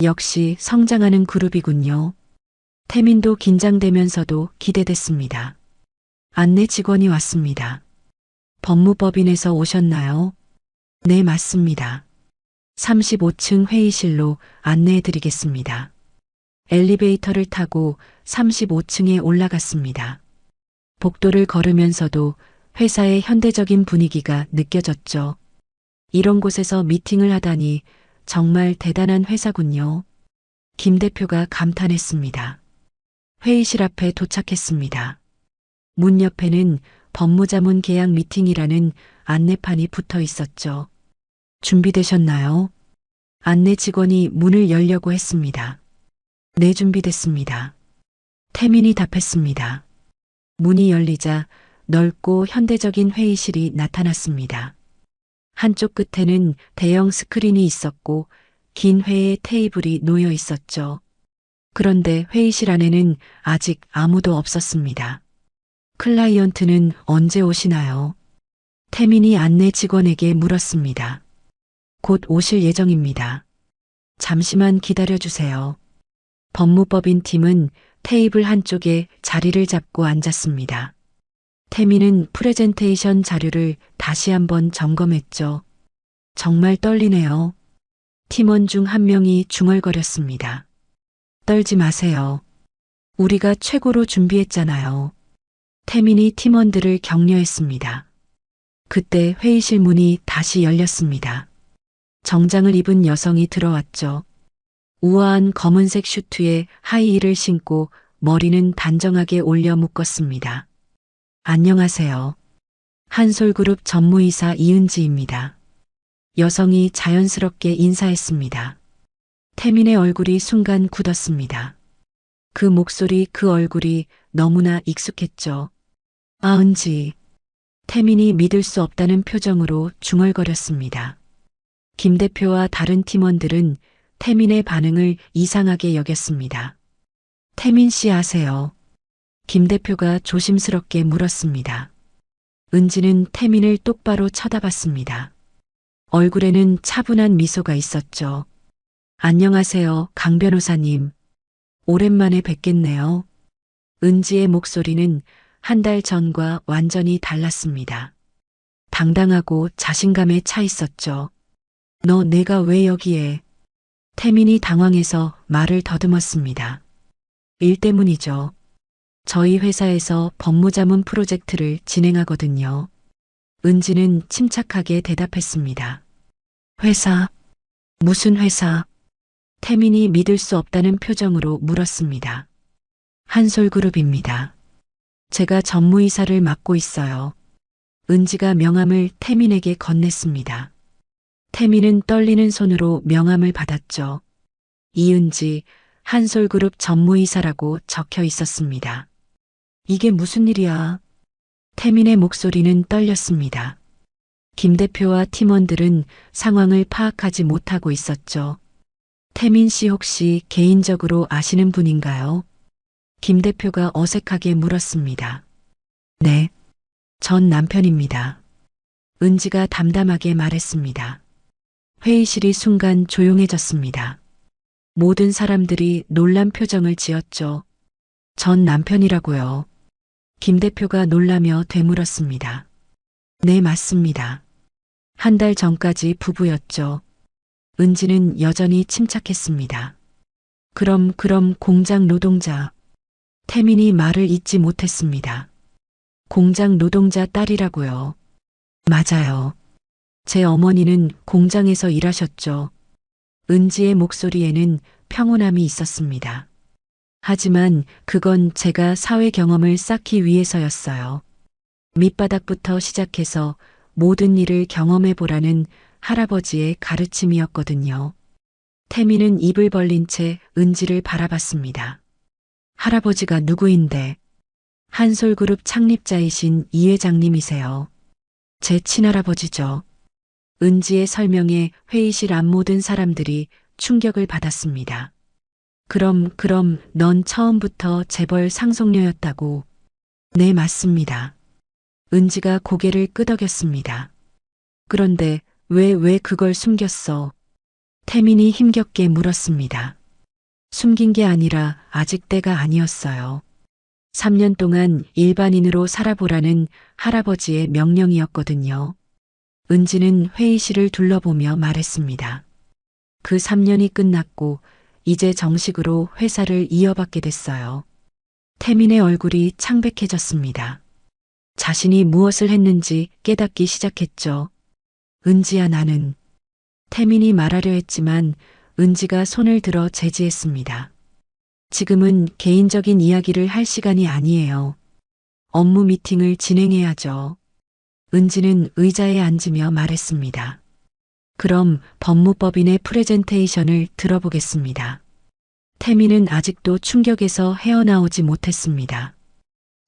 역시 성장하는 그룹이군요. 태민도 긴장되면서도 기대됐습니다. 안내 직원이 왔습니다. 법무법인에서 오셨나요? 네, 맞습니다. 35층 회의실로 안내해 드리겠습니다. 엘리베이터를 타고 35층에 올라갔습니다. 복도를 걸으면서도 회사의 현대적인 분위기가 느껴졌죠. 이런 곳에서 미팅을 하다니 정말 대단한 회사군요. 김 대표가 감탄했습니다. 회의실 앞에 도착했습니다. 문 옆에는 법무자문 계약 미팅이라는 안내판이 붙어 있었죠. 준비되셨나요? 안내 직원이 문을 열려고 했습니다. 네, 준비됐습니다. 태민이 답했습니다. 문이 열리자 넓고 현대적인 회의실이 나타났습니다. 한쪽 끝에는 대형 스크린이 있었고 긴 회의 테이블이 놓여 있었죠. 그런데 회의실 안에는 아직 아무도 없었습니다. 클라이언트는 언제 오시나요? 태민이 안내 직원에게 물었습니다. 곧 오실 예정입니다. 잠시만 기다려주세요. 법무법인 팀은 테이블 한쪽에 자리를 잡고 앉았습니다. 태민은 프레젠테이션 자료를 다시 한번 점검했죠. 정말 떨리네요. 팀원 중 한 명이 중얼거렸습니다. 떨지 마세요. 우리가 최고로 준비했잖아요. 태민이 팀원들을 격려했습니다. 그때 회의실 문이 다시 열렸습니다. 정장을 입은 여성이 들어왔죠. 우아한 검은색 슈트에 하이힐을 신고 머리는 단정하게 올려 묶었습니다. 안녕하세요. 한솔그룹 전무이사 이은지입니다. 여성이 자연스럽게 인사했습니다. 태민의 얼굴이 순간 굳었습니다. 그 목소리, 그 얼굴이 너무나 익숙했죠. 아, 은지. 태민이 믿을 수 없다는 표정으로 중얼거렸습니다. 김 대표와 다른 팀원들은 태민의 반응을 이상하게 여겼습니다. 태민 씨 아세요? 김 대표가 조심스럽게 물었습니다. 은지는 태민을 똑바로 쳐다봤습니다. 얼굴에는 차분한 미소가 있었죠. 안녕하세요, 강 변호사님. 오랜만에 뵙겠네요. 은지의 목소리는 한 달 전과 완전히 달랐습니다. 당당하고 자신감에 차 있었죠. 너 내가 왜 여기에? 태민이 당황해서 말을 더듬었습니다. 일 때문이죠. 저희 회사에서 법무자문 프로젝트를 진행하거든요. 은지는 침착하게 대답했습니다. 회사? 무슨 회사? 태민이 믿을 수 없다는 표정으로 물었습니다. 한솔그룹입니다. 제가 전무이사를 맡고 있어요. 은지가 명함을 태민에게 건넸습니다. 태민은 떨리는 손으로 명함을 받았죠. 이은지, 한솔그룹 전무이사라고 적혀 있었습니다. 이게 무슨 일이야? 태민의 목소리는 떨렸습니다. 김 대표와 팀원들은 상황을 파악하지 못하고 있었죠. 태민 씨 혹시 개인적으로 아시는 분인가요? 김 대표가 어색하게 물었습니다. 네, 전 남편입니다. 은지가 담담하게 말했습니다. 회의실이 순간 조용해졌습니다. 모든 사람들이 놀란 표정을 지었죠. 전 남편이라고요. 김 대표가 놀라며 되물었습니다. 네, 맞습니다. 한 달 전까지 부부였죠. 은지는 여전히 침착했습니다. 그럼 공장 노동자. 태민이 말을 잇지 못했습니다. 공장 노동자 딸이라고요. 맞아요. 제 어머니는 공장에서 일하셨죠. 은지의 목소리에는 평온함이 있었습니다. 하지만 그건 제가 사회 경험을 쌓기 위해서였어요. 밑바닥부터 시작해서 모든 일을 경험해 보라는 할아버지의 가르침이었거든요. 태민은 입을 벌린 채 은지를 바라봤습니다. 할아버지가 누구인데? 한솔그룹 창립자이신 이 회장님이세요. 제 친할아버지죠. 은지의 설명에 회의실 앞 모든 사람들이 충격을 받았습니다. 그럼 넌 처음부터 재벌 상속녀였다고? 네, 맞습니다. 은지가 고개를 끄덕였습니다. 그런데 왜 그걸 숨겼어? 태민이 힘겹게 물었습니다. 숨긴 게 아니라 아직 때가 아니었어요. 3년 동안 일반인으로 살아보라는 할아버지의 명령이었거든요. 은지는 회의실을 둘러보며 말했습니다. 그 3년이 끝났고 이제 정식으로 회사를 이어받게 됐어요. 태민의 얼굴이 창백해졌습니다. 자신이 무엇을 했는지 깨닫기 시작했죠. 은지야, 나는. 태민이 말하려 했지만 은지가 손을 들어 제지했습니다. 지금은 개인적인 이야기를 할 시간이 아니에요. 업무 미팅을 진행해야죠. 은지는 의자에 앉으며 말했습니다. 그럼 법무법인의 프레젠테이션을 들어보겠습니다. 태민은 아직도 충격에서 헤어나오지 못했습니다.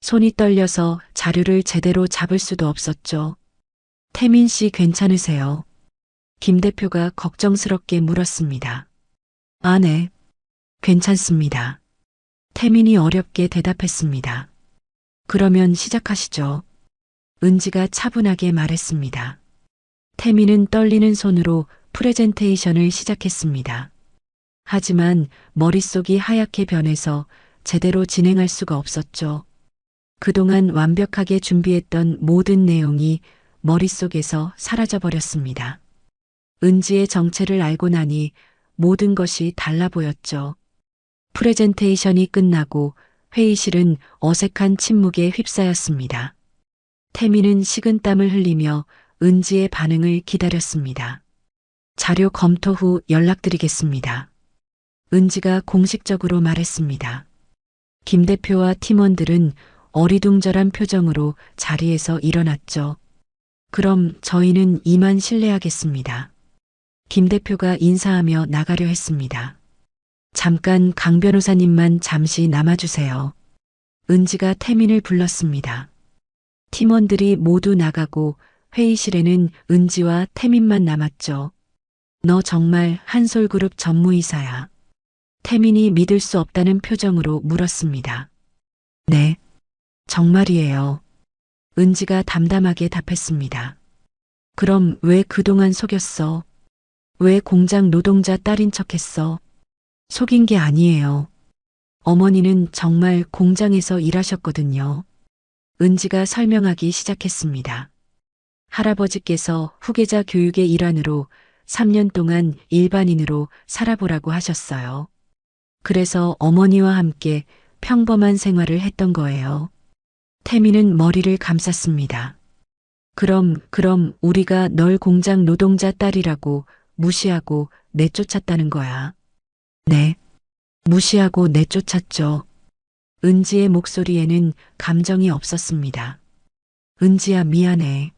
손이 떨려서 자료를 제대로 잡을 수도 없었죠. 태민 씨 괜찮으세요? 김 대표가 걱정스럽게 물었습니다. 아, 네. 괜찮습니다. 태민이 어렵게 대답했습니다. 그러면 시작하시죠. 은지가 차분하게 말했습니다. 태민은 떨리는 손으로 프레젠테이션을 시작했습니다. 하지만 머릿속이 하얗게 변해서 제대로 진행할 수가 없었죠. 그동안 완벽하게 준비했던 모든 내용이 머릿속에서 사라져버렸습니다. 은지의 정체를 알고 나니 모든 것이 달라 보였죠. 프레젠테이션이 끝나고 회의실은 어색한 침묵에 휩싸였습니다. 태민은 식은땀을 흘리며 은지의 반응을 기다렸습니다. 자료 검토 후 연락드리겠습니다. 은지가 공식적으로 말했습니다. 김 대표와 팀원들은 어리둥절한 표정으로 자리에서 일어났죠. 그럼 저희는 이만 실례하겠습니다. 김 대표가 인사하며 나가려 했습니다. 잠깐 강 변호사님만 잠시 남아주세요. 은지가 태민을 불렀습니다. 팀원들이 모두 나가고 회의실에는 은지와 태민만 남았죠. 너 정말 한솔그룹 전무이사야. 태민이 믿을 수 없다는 표정으로 물었습니다. 네, 정말이에요. 은지가 담담하게 답했습니다. 그럼 왜 그동안 속였어? 왜 공장 노동자 딸인 척했어? 속인 게 아니에요. 어머니는 정말 공장에서 일하셨거든요. 은지가 설명하기 시작했습니다. 할아버지께서 후계자 교육의 일환으로 3년 동안 일반인으로 살아보라고 하셨어요. 그래서 어머니와 함께 평범한 생활을 했던 거예요. 태민은 머리를 감쌌습니다. 그럼 우리가 널 공장 노동자 딸이라고 무시하고 내쫓았다는 거야. 네, 무시하고 내쫓았죠. 은지의 목소리에는 감정이 없었습니다. 은지야, 미안해.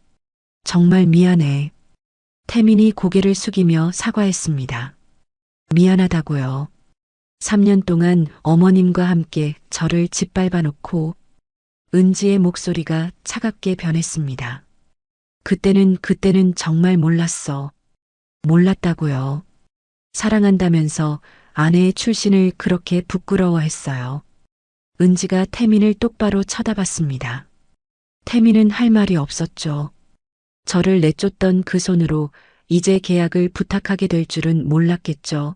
정말 미안해. 태민이 고개를 숙이며 사과했습니다. 미안하다고요. 3년 동안 어머님과 함께 저를 짓밟아 놓고. 은지의 목소리가 차갑게 변했습니다. 그때는 정말 몰랐어. 몰랐다고요. 사랑한다면서 아내의 출신을 그렇게 부끄러워했어요. 은지가 태민을 똑바로 쳐다봤습니다. 태민은 할 말이 없었죠. 저를 내쫓던 그 손으로 이제 계약을 부탁하게 될 줄은 몰랐겠죠.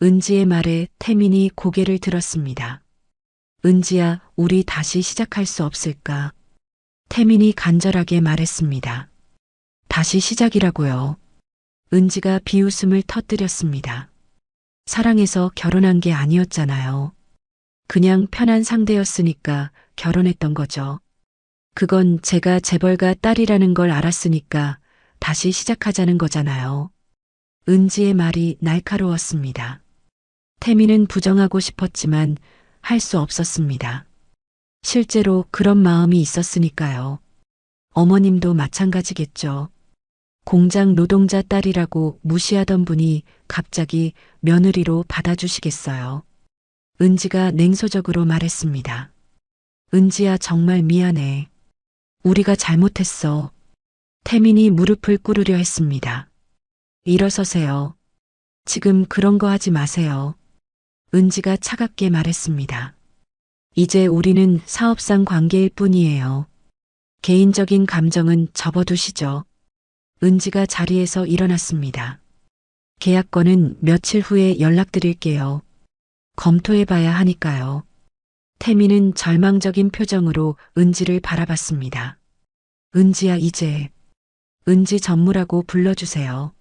은지의 말에 태민이 고개를 들었습니다. 은지야, 우리 다시 시작할 수 없을까? 태민이 간절하게 말했습니다. 다시 시작이라고요. 은지가 비웃음을 터뜨렸습니다. 사랑해서 결혼한 게 아니었잖아요. 그냥 편한 상대였으니까 결혼했던 거죠. 그건 제가 재벌가 딸이라는 걸 알았으니까 다시 시작하자는 거잖아요. 은지의 말이 날카로웠습니다. 태민은 부정하고 싶었지만 할 수 없었습니다. 실제로 그런 마음이 있었으니까요. 어머님도 마찬가지겠죠. 공장 노동자 딸이라고 무시하던 분이 갑자기 며느리로 받아주시겠어요. 은지가 냉소적으로 말했습니다. 은지야, 정말 미안해. 우리가 잘못했어. 태민이 무릎을 꿇으려 했습니다. 일어서세요. 지금 그런 거 하지 마세요. 은지가 차갑게 말했습니다. 이제 우리는 사업상 관계일 뿐이에요. 개인적인 감정은 접어두시죠. 은지가 자리에서 일어났습니다. 계약건은 며칠 후에 연락드릴게요. 검토해봐야 하니까요. 태민은 절망적인 표정으로 은지를 바라봤습니다. 은지야, 이제 은지 전무라고 불러주세요.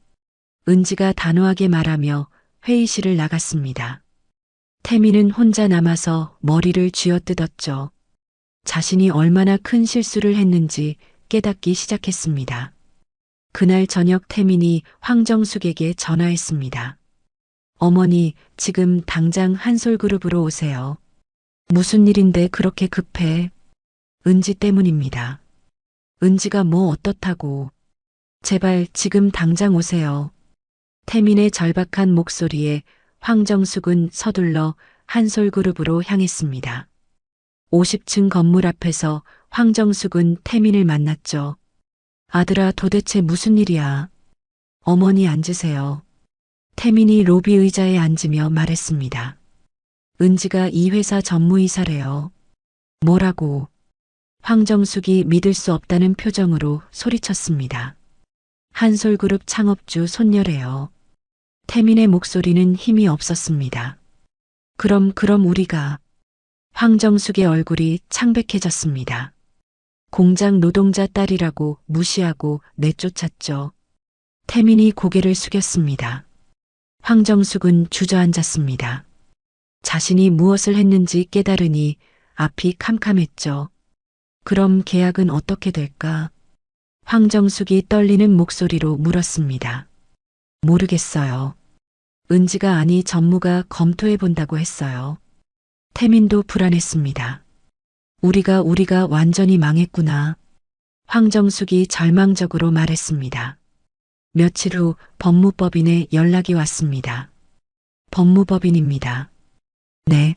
은지가 단호하게 말하며 회의실을 나갔습니다. 태민은 혼자 남아서 머리를 쥐어뜯었죠. 자신이 얼마나 큰 실수를 했는지 깨닫기 시작했습니다. 그날 저녁 태민이 황정숙에게 전화했습니다. 어머니, 지금 당장 한솔그룹으로 오세요. 무슨 일인데 그렇게 급해? 은지 때문입니다. 은지가 뭐 어떻다고. 제발 지금 당장 오세요. 태민의 절박한 목소리에 황정숙은 서둘러 한솔그룹으로 향했습니다. 50층 건물 앞에서 황정숙은 태민을 만났죠. 아들아, 도대체 무슨 일이야? 어머니, 앉으세요. 태민이 로비 의자에 앉으며 말했습니다. 은지가 이 회사 전무이사래요. 뭐라고? 황정숙이 믿을 수 없다는 표정으로 소리쳤습니다. 한솔그룹 창업주 손녀래요. 태민의 목소리는 힘이 없었습니다. 그럼 우리가. 황정숙의 얼굴이 창백해졌습니다. 공장 노동자 딸이라고 무시하고 내쫓았죠. 태민이 고개를 숙였습니다. 황정숙은 주저앉았습니다. 자신이 무엇을 했는지 깨달으니 앞이 캄캄했죠. 그럼 계약은 어떻게 될까? 황정숙이 떨리는 목소리로 물었습니다. 모르겠어요. 은지가 아니 전무가 검토해 본다고 했어요. 태민도 불안했습니다. 우리가 완전히 망했구나. 황정숙이 절망적으로 말했습니다. 며칠 후 법무법인에 연락이 왔습니다. 법무법인입니다. 네.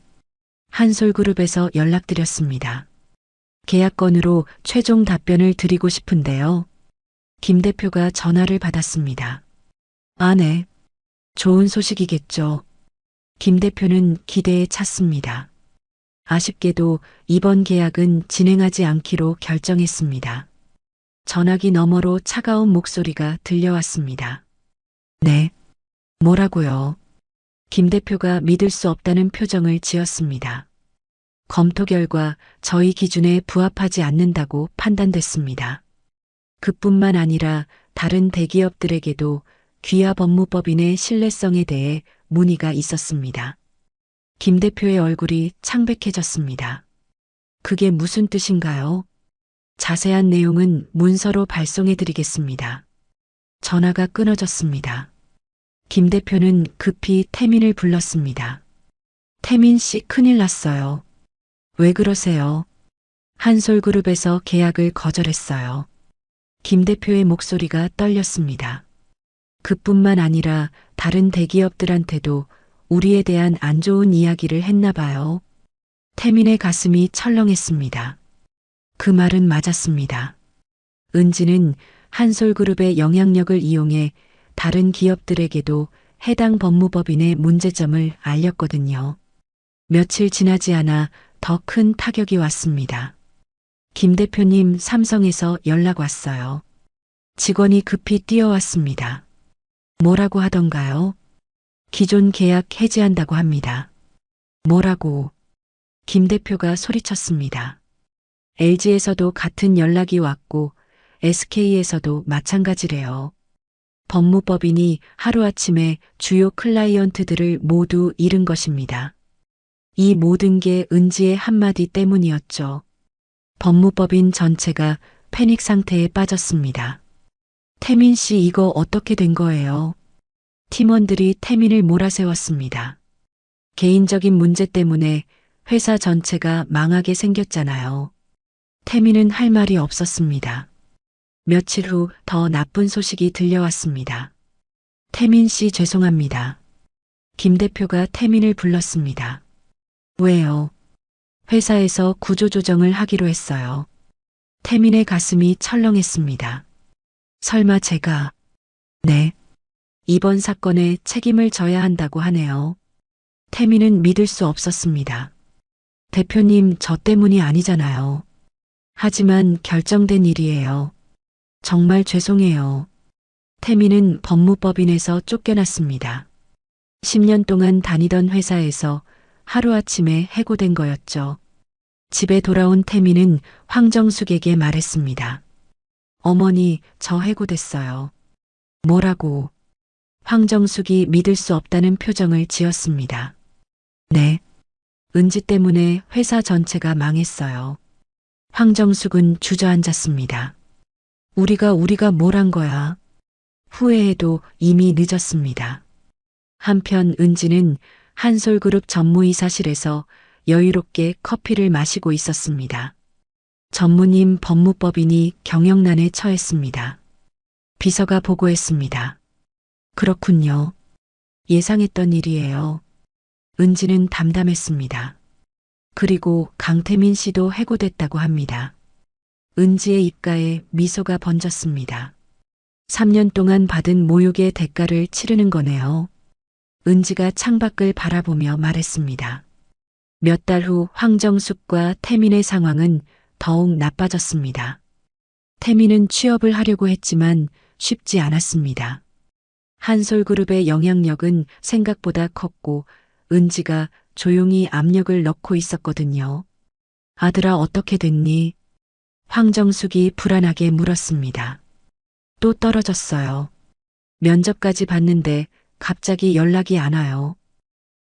한솔그룹에서 연락드렸습니다. 계약건으로 최종 답변을 드리고 싶은데요. 김 대표가 전화를 받았습니다. 아, 네. 좋은 소식이겠죠. 김 대표는 기대에 찼습니다. 아쉽게도 이번 계약은 진행하지 않기로 결정했습니다. 전화기 너머로 차가운 목소리가 들려왔습니다. 네. 뭐라고요? 김 대표가 믿을 수 없다는 표정을 지었습니다. 검토 결과 저희 기준에 부합하지 않는다고 판단됐습니다. 그뿐만 아니라 다른 대기업들에게도 귀하 법무법인의 신뢰성에 대해 문의가 있었습니다. 김 대표의 얼굴이 창백해졌습니다. 그게 무슨 뜻인가요? 자세한 내용은 문서로 발송해 드리겠습니다. 전화가 끊어졌습니다. 김 대표는 급히 태민을 불렀습니다. 태민 씨, 큰일 났어요. 왜 그러세요? 한솔그룹에서 계약을 거절했어요. 김 대표의 목소리가 떨렸습니다. 그뿐만 아니라 다른 대기업들한테도 우리에 대한 안 좋은 이야기를 했나 봐요. 태민의 가슴이 철렁했습니다. 그 말은 맞았습니다. 은지는 한솔그룹의 영향력을 이용해 다른 기업들에게도 해당 법무법인의 문제점을 알렸거든요. 며칠 지나지 않아 더 큰 타격이 왔습니다. 김 대표님 삼성에서 연락 왔어요. 직원이 급히 뛰어왔습니다. 뭐라고 하던가요? 기존 계약 해지한다고 합니다. 뭐라고? 김 대표가 소리쳤습니다. LG에서도 같은 연락이 왔고 SK에서도 마찬가지래요. 법무법인이 하루아침에 주요 클라이언트들을 모두 잃은 것입니다. 이 모든 게 은지의 한마디 때문이었죠. 법무법인 전체가 패닉 상태에 빠졌습니다. 태민 씨 이거 어떻게 된 거예요? 팀원들이 태민을 몰아세웠습니다. 개인적인 문제 때문에 회사 전체가 망하게 생겼잖아요. 태민은 할 말이 없었습니다. 며칠 후 더 나쁜 소식이 들려왔습니다. 태민 씨 죄송합니다. 김 대표가 태민을 불렀습니다. 왜요? 회사에서 구조조정을 하기로 했어요. 태민의 가슴이 철렁했습니다. 설마 제가... 네. 이번 사건에 책임을 져야 한다고 하네요. 태민은 믿을 수 없었습니다. 대표님 저 때문이 아니잖아요. 하지만 결정된 일이에요. 정말 죄송해요. 태민은 법무법인에서 쫓겨났습니다. 10년 동안 다니던 회사에서 하루아침에 해고된 거였죠. 집에 돌아온 태민은 황정숙에게 말했습니다. 어머니, 저 해고됐어요. 뭐라고? 황정숙이 믿을 수 없다는 표정을 지었습니다. 네. 은지 때문에 회사 전체가 망했어요. 황정숙은 주저앉았습니다. 우리가 뭘 한 거야? 후회해도 이미 늦었습니다. 한편 은지는 한솔그룹 전무이사실에서 여유롭게 커피를 마시고 있었습니다. 전무님 법무법인이 경영난에 처했습니다. 비서가 보고했습니다. 그렇군요. 예상했던 일이에요. 은지는 담담했습니다. 그리고 강태민 씨도 해고됐다고 합니다. 은지의 입가에 미소가 번졌습니다. 3년 동안 받은 모욕의 대가를 치르는 거네요. 은지가 창밖을 바라보며 말했습니다. 몇 달 후 황정숙과 태민의 상황은 더욱 나빠졌습니다. 태민은 취업을 하려고 했지만 쉽지 않았습니다. 한솔그룹의 영향력은 생각보다 컸고 은지가 조용히 압력을 넣고 있었거든요. 아들아 어떻게 됐니? 황정숙이 불안하게 물었습니다. 또 떨어졌어요. 면접까지 봤는데 갑자기 연락이 안 와요.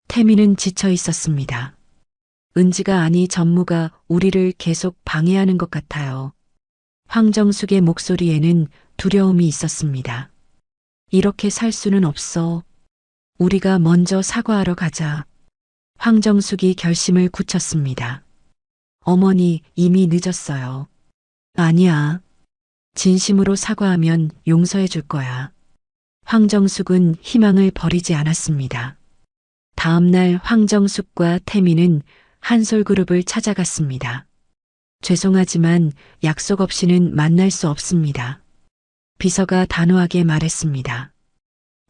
태민은 지쳐 있었습니다. 은지가 아니 전무가 우리를 계속 방해하는 것 같아요. 황정숙의 목소리에는 두려움이 있었습니다. 이렇게 살 수는 없어. 우리가 먼저 사과하러 가자. 황정숙이 결심을 굳혔습니다. 어머니, 이미 늦었어요. 아니야. 진심으로 사과하면 용서해 줄 거야. 황정숙은 희망을 버리지 않았습니다. 다음 날 황정숙과 태민은 한솔그룹을 찾아갔습니다. 죄송하지만 약속 없이는 만날 수 없습니다. 비서가 단호하게 말했습니다.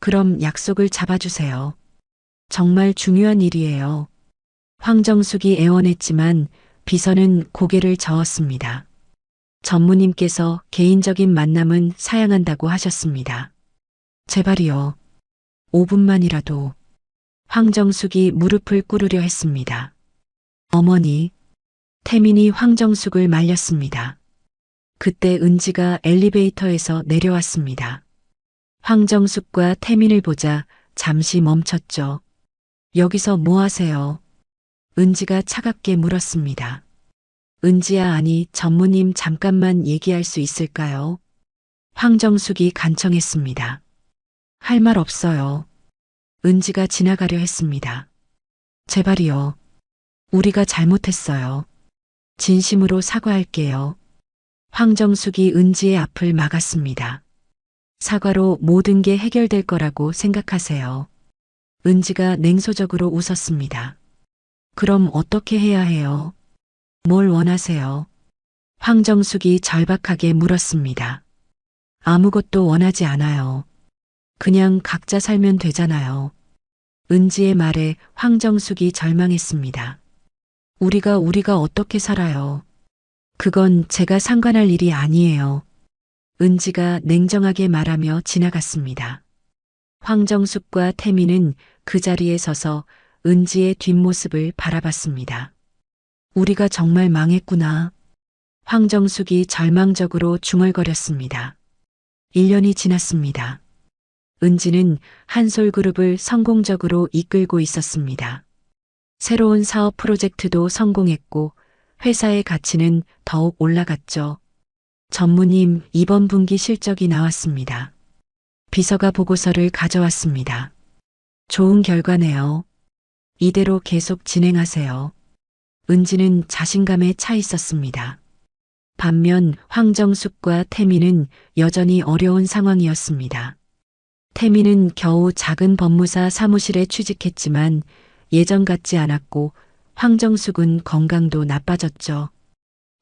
그럼 약속을 잡아주세요. 정말 중요한 일이에요. 황정숙이 애원했지만 비서는 고개를 저었습니다. 전무님께서 개인적인 만남은 사양한다고 하셨습니다. 제발이요. 5분만이라도. 황정숙이 무릎을 꿇으려 했습니다. 어머니. 태민이 황정숙을 말렸습니다. 그때 은지가 엘리베이터에서 내려왔습니다. 황정숙과 태민을 보자 잠시 멈췄죠. 여기서 뭐 하세요? 은지가 차갑게 물었습니다. 은지야 아니 전무님 잠깐만 얘기할 수 있을까요? 황정숙이 간청했습니다. 할 말 없어요. 은지가 지나가려 했습니다. 제발이요. 우리가 잘못했어요. 진심으로 사과할게요. 황정숙이 은지의 앞을 막았습니다. 사과로 모든 게 해결될 거라고 생각하세요. 은지가 냉소적으로 웃었습니다. 그럼 어떻게 해야 해요? 뭘 원하세요? 황정숙이 절박하게 물었습니다. 아무것도 원하지 않아요. 그냥 각자 살면 되잖아요. 은지의 말에 황정숙이 절망했습니다. 우리가 어떻게 살아요? 그건 제가 상관할 일이 아니에요. 은지가 냉정하게 말하며 지나갔습니다. 황정숙과 태민은 그 자리에 서서 은지의 뒷모습을 바라봤습니다. 우리가 정말 망했구나. 황정숙이 절망적으로 중얼거렸습니다. 1년이 지났습니다. 은지는 한솔그룹을 성공적으로 이끌고 있었습니다. 새로운 사업 프로젝트도 성공했고 회사의 가치는 더욱 올라갔죠. 전무님, 이번 분기 실적이 나왔습니다. 비서가 보고서를 가져왔습니다. 좋은 결과네요. 이대로 계속 진행하세요. 은지는 자신감에 차 있었습니다. 반면 황정숙과 태민은 여전히 어려운 상황이었습니다. 태민은 겨우 작은 법무사 사무실에 취직했지만 예전 같지 않았고 황정숙은 건강도 나빠졌죠.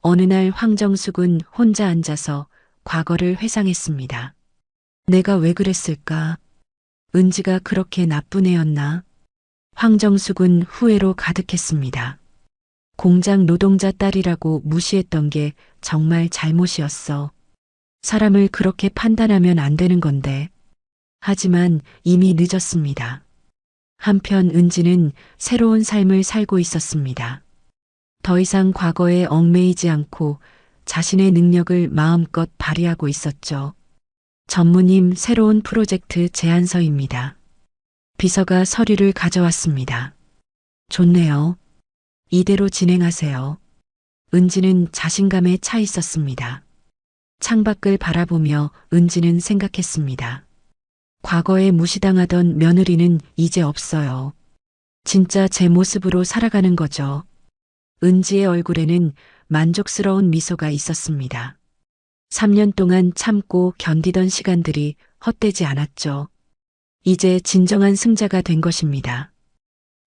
어느 날 황정숙은 혼자 앉아서 과거를 회상했습니다. 내가 왜 그랬을까? 은지가 그렇게 나쁜 애였나? 황정숙은 후회로 가득했습니다. 공장 노동자 딸이라고 무시했던 게 정말 잘못이었어. 사람을 그렇게 판단하면 안 되는 건데. 하지만 이미 늦었습니다. 한편 은지는 새로운 삶을 살고 있었습니다. 더 이상 과거에 얽매이지 않고 자신의 능력을 마음껏 발휘하고 있었죠. 전무님, 새로운 프로젝트 제안서입니다. 비서가 서류를 가져왔습니다. 좋네요. 이대로 진행하세요. 은지는 자신감에 차 있었습니다. 창밖을 바라보며 은지는 생각했습니다. 과거에 무시당하던 며느리는 이제 없어요. 진짜 제 모습으로 살아가는 거죠. 은지의 얼굴에는 만족스러운 미소가 있었습니다. 3년 동안 참고 견디던 시간들이 헛되지 않았죠. 이제 진정한 승자가 된 것입니다.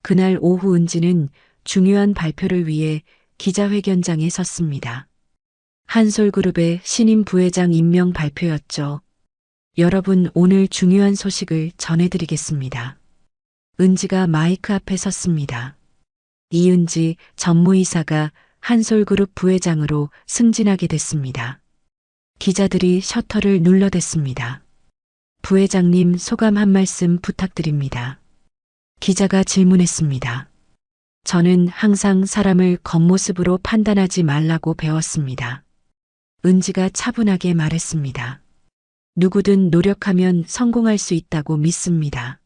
그날 오후 은지는 중요한 발표를 위해 기자회견장에 섰습니다. 한솔그룹의 신임 부회장 임명 발표였죠. 여러분, 오늘 중요한 소식을 전해드리겠습니다. 은지가 마이크 앞에 섰습니다. 이은지 전무이사가 한솔그룹 부회장으로 승진하게 됐습니다. 기자들이 셔터를 눌러댔습니다. 부회장님, 소감 한 말씀 부탁드립니다. 기자가 질문했습니다. 저는 항상 사람을 겉모습으로 판단하지 말라고 배웠습니다. 은지가 차분하게 말했습니다. 누구든 노력하면 성공할 수 있다고 믿습니다.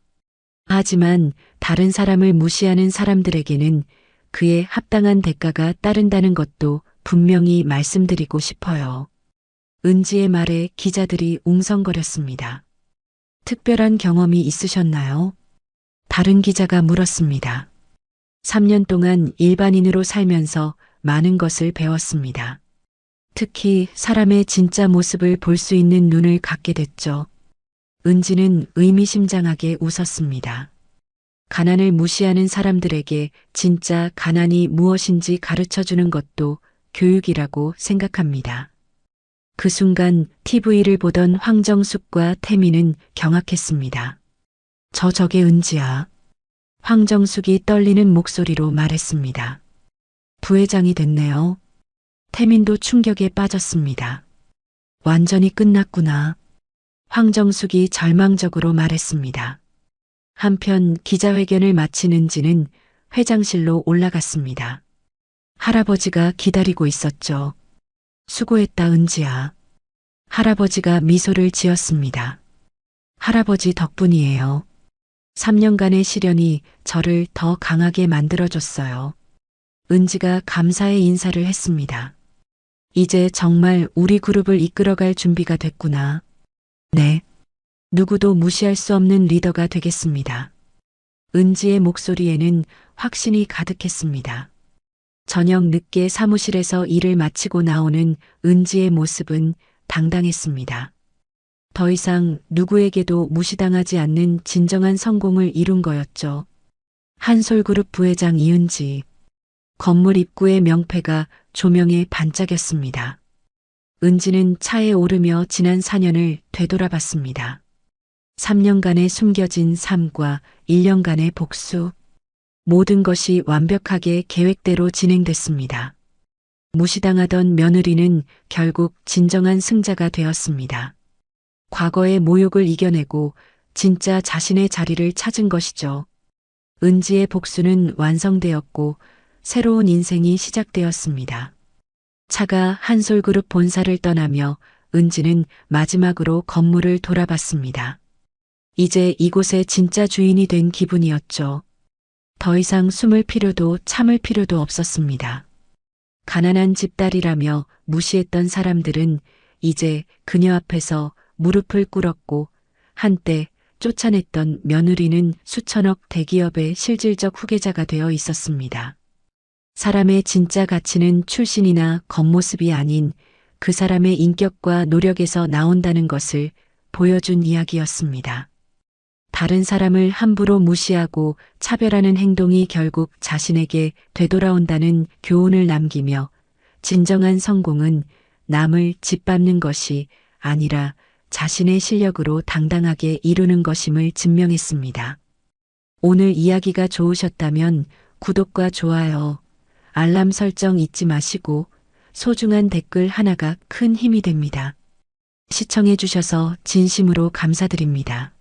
하지만 다른 사람을 무시하는 사람들에게는 그에 합당한 대가가 따른다는 것도 분명히 말씀드리고 싶어요. 은지의 말에 기자들이 웅성거렸습니다. 특별한 경험이 있으셨나요? 다른 기자가 물었습니다. 3년 동안 일반인으로 살면서 많은 것을 배웠습니다. 특히 사람의 진짜 모습을 볼 수 있는 눈을 갖게 됐죠. 은지는 의미심장하게 웃었습니다. 가난을 무시하는 사람들에게 진짜 가난이 무엇인지 가르쳐 주는 것도 교육이라고 생각합니다. 그 순간 TV를 보던 황정숙과 태민은 경악했습니다. 저게 은지야. 황정숙이 떨리는 목소리로 말했습니다. 부회장이 됐네요. 태민도 충격에 빠졌습니다. 완전히 끝났구나. 황정숙이 절망적으로 말했습니다. 한편 기자회견을 마친 은지는 회장실로 올라갔습니다. 할아버지가 기다리고 있었죠. 수고했다, 은지야. 할아버지가 미소를 지었습니다. 할아버지 덕분이에요. 3년간의 시련이 저를 더 강하게 만들어줬어요. 은지가 감사의 인사를 했습니다. 이제 정말 우리 그룹을 이끌어갈 준비가 됐구나. 네. 누구도 무시할 수 없는 리더가 되겠습니다. 은지의 목소리에는 확신이 가득했습니다. 저녁 늦게 사무실에서 일을 마치고 나오는 은지의 모습은 당당했습니다. 더 이상 누구에게도 무시당하지 않는 진정한 성공을 이룬 거였죠. 한솔그룹 부회장 이은지. 건물 입구의 명패가 조명에 반짝였습니다. 은지는 차에 오르며 지난 4년을 되돌아봤습니다. 3년간의 숨겨진 삶과 1년간의 복수. 모든 것이 완벽하게 계획대로 진행됐습니다. 무시당하던 며느리는 결국 진정한 승자가 되었습니다. 과거의 모욕을 이겨내고 진짜 자신의 자리를 찾은 것이죠. 은지의 복수는 완성되었고 새로운 인생이 시작되었습니다. 차가 한솔그룹 본사를 떠나며 은지는 마지막으로 건물을 돌아봤습니다. 이제 이곳의 진짜 주인이 된 기분이었죠. 더 이상 숨을 필요도 참을 필요도 없었습니다. 가난한 집딸이라며 무시했던 사람들은 이제 그녀 앞에서 무릎을 꿇었고 한때 쫓아냈던 며느리는 수천억 대기업의 실질적 후계자가 되어 있었습니다. 사람의 진짜 가치는 출신이나 겉모습이 아닌 그 사람의 인격과 노력에서 나온다는 것을 보여준 이야기였습니다. 다른 사람을 함부로 무시하고 차별하는 행동이 결국 자신에게 되돌아온다는 교훈을 남기며 진정한 성공은 남을 짓밟는 것이 아니라 자신의 실력으로 당당하게 이루는 것임을 증명했습니다. 오늘 이야기가 좋으셨다면 구독과 좋아요, 알람 설정 잊지 마시고 소중한 댓글 하나가 큰 힘이 됩니다. 시청해 주셔서 진심으로 감사드립니다.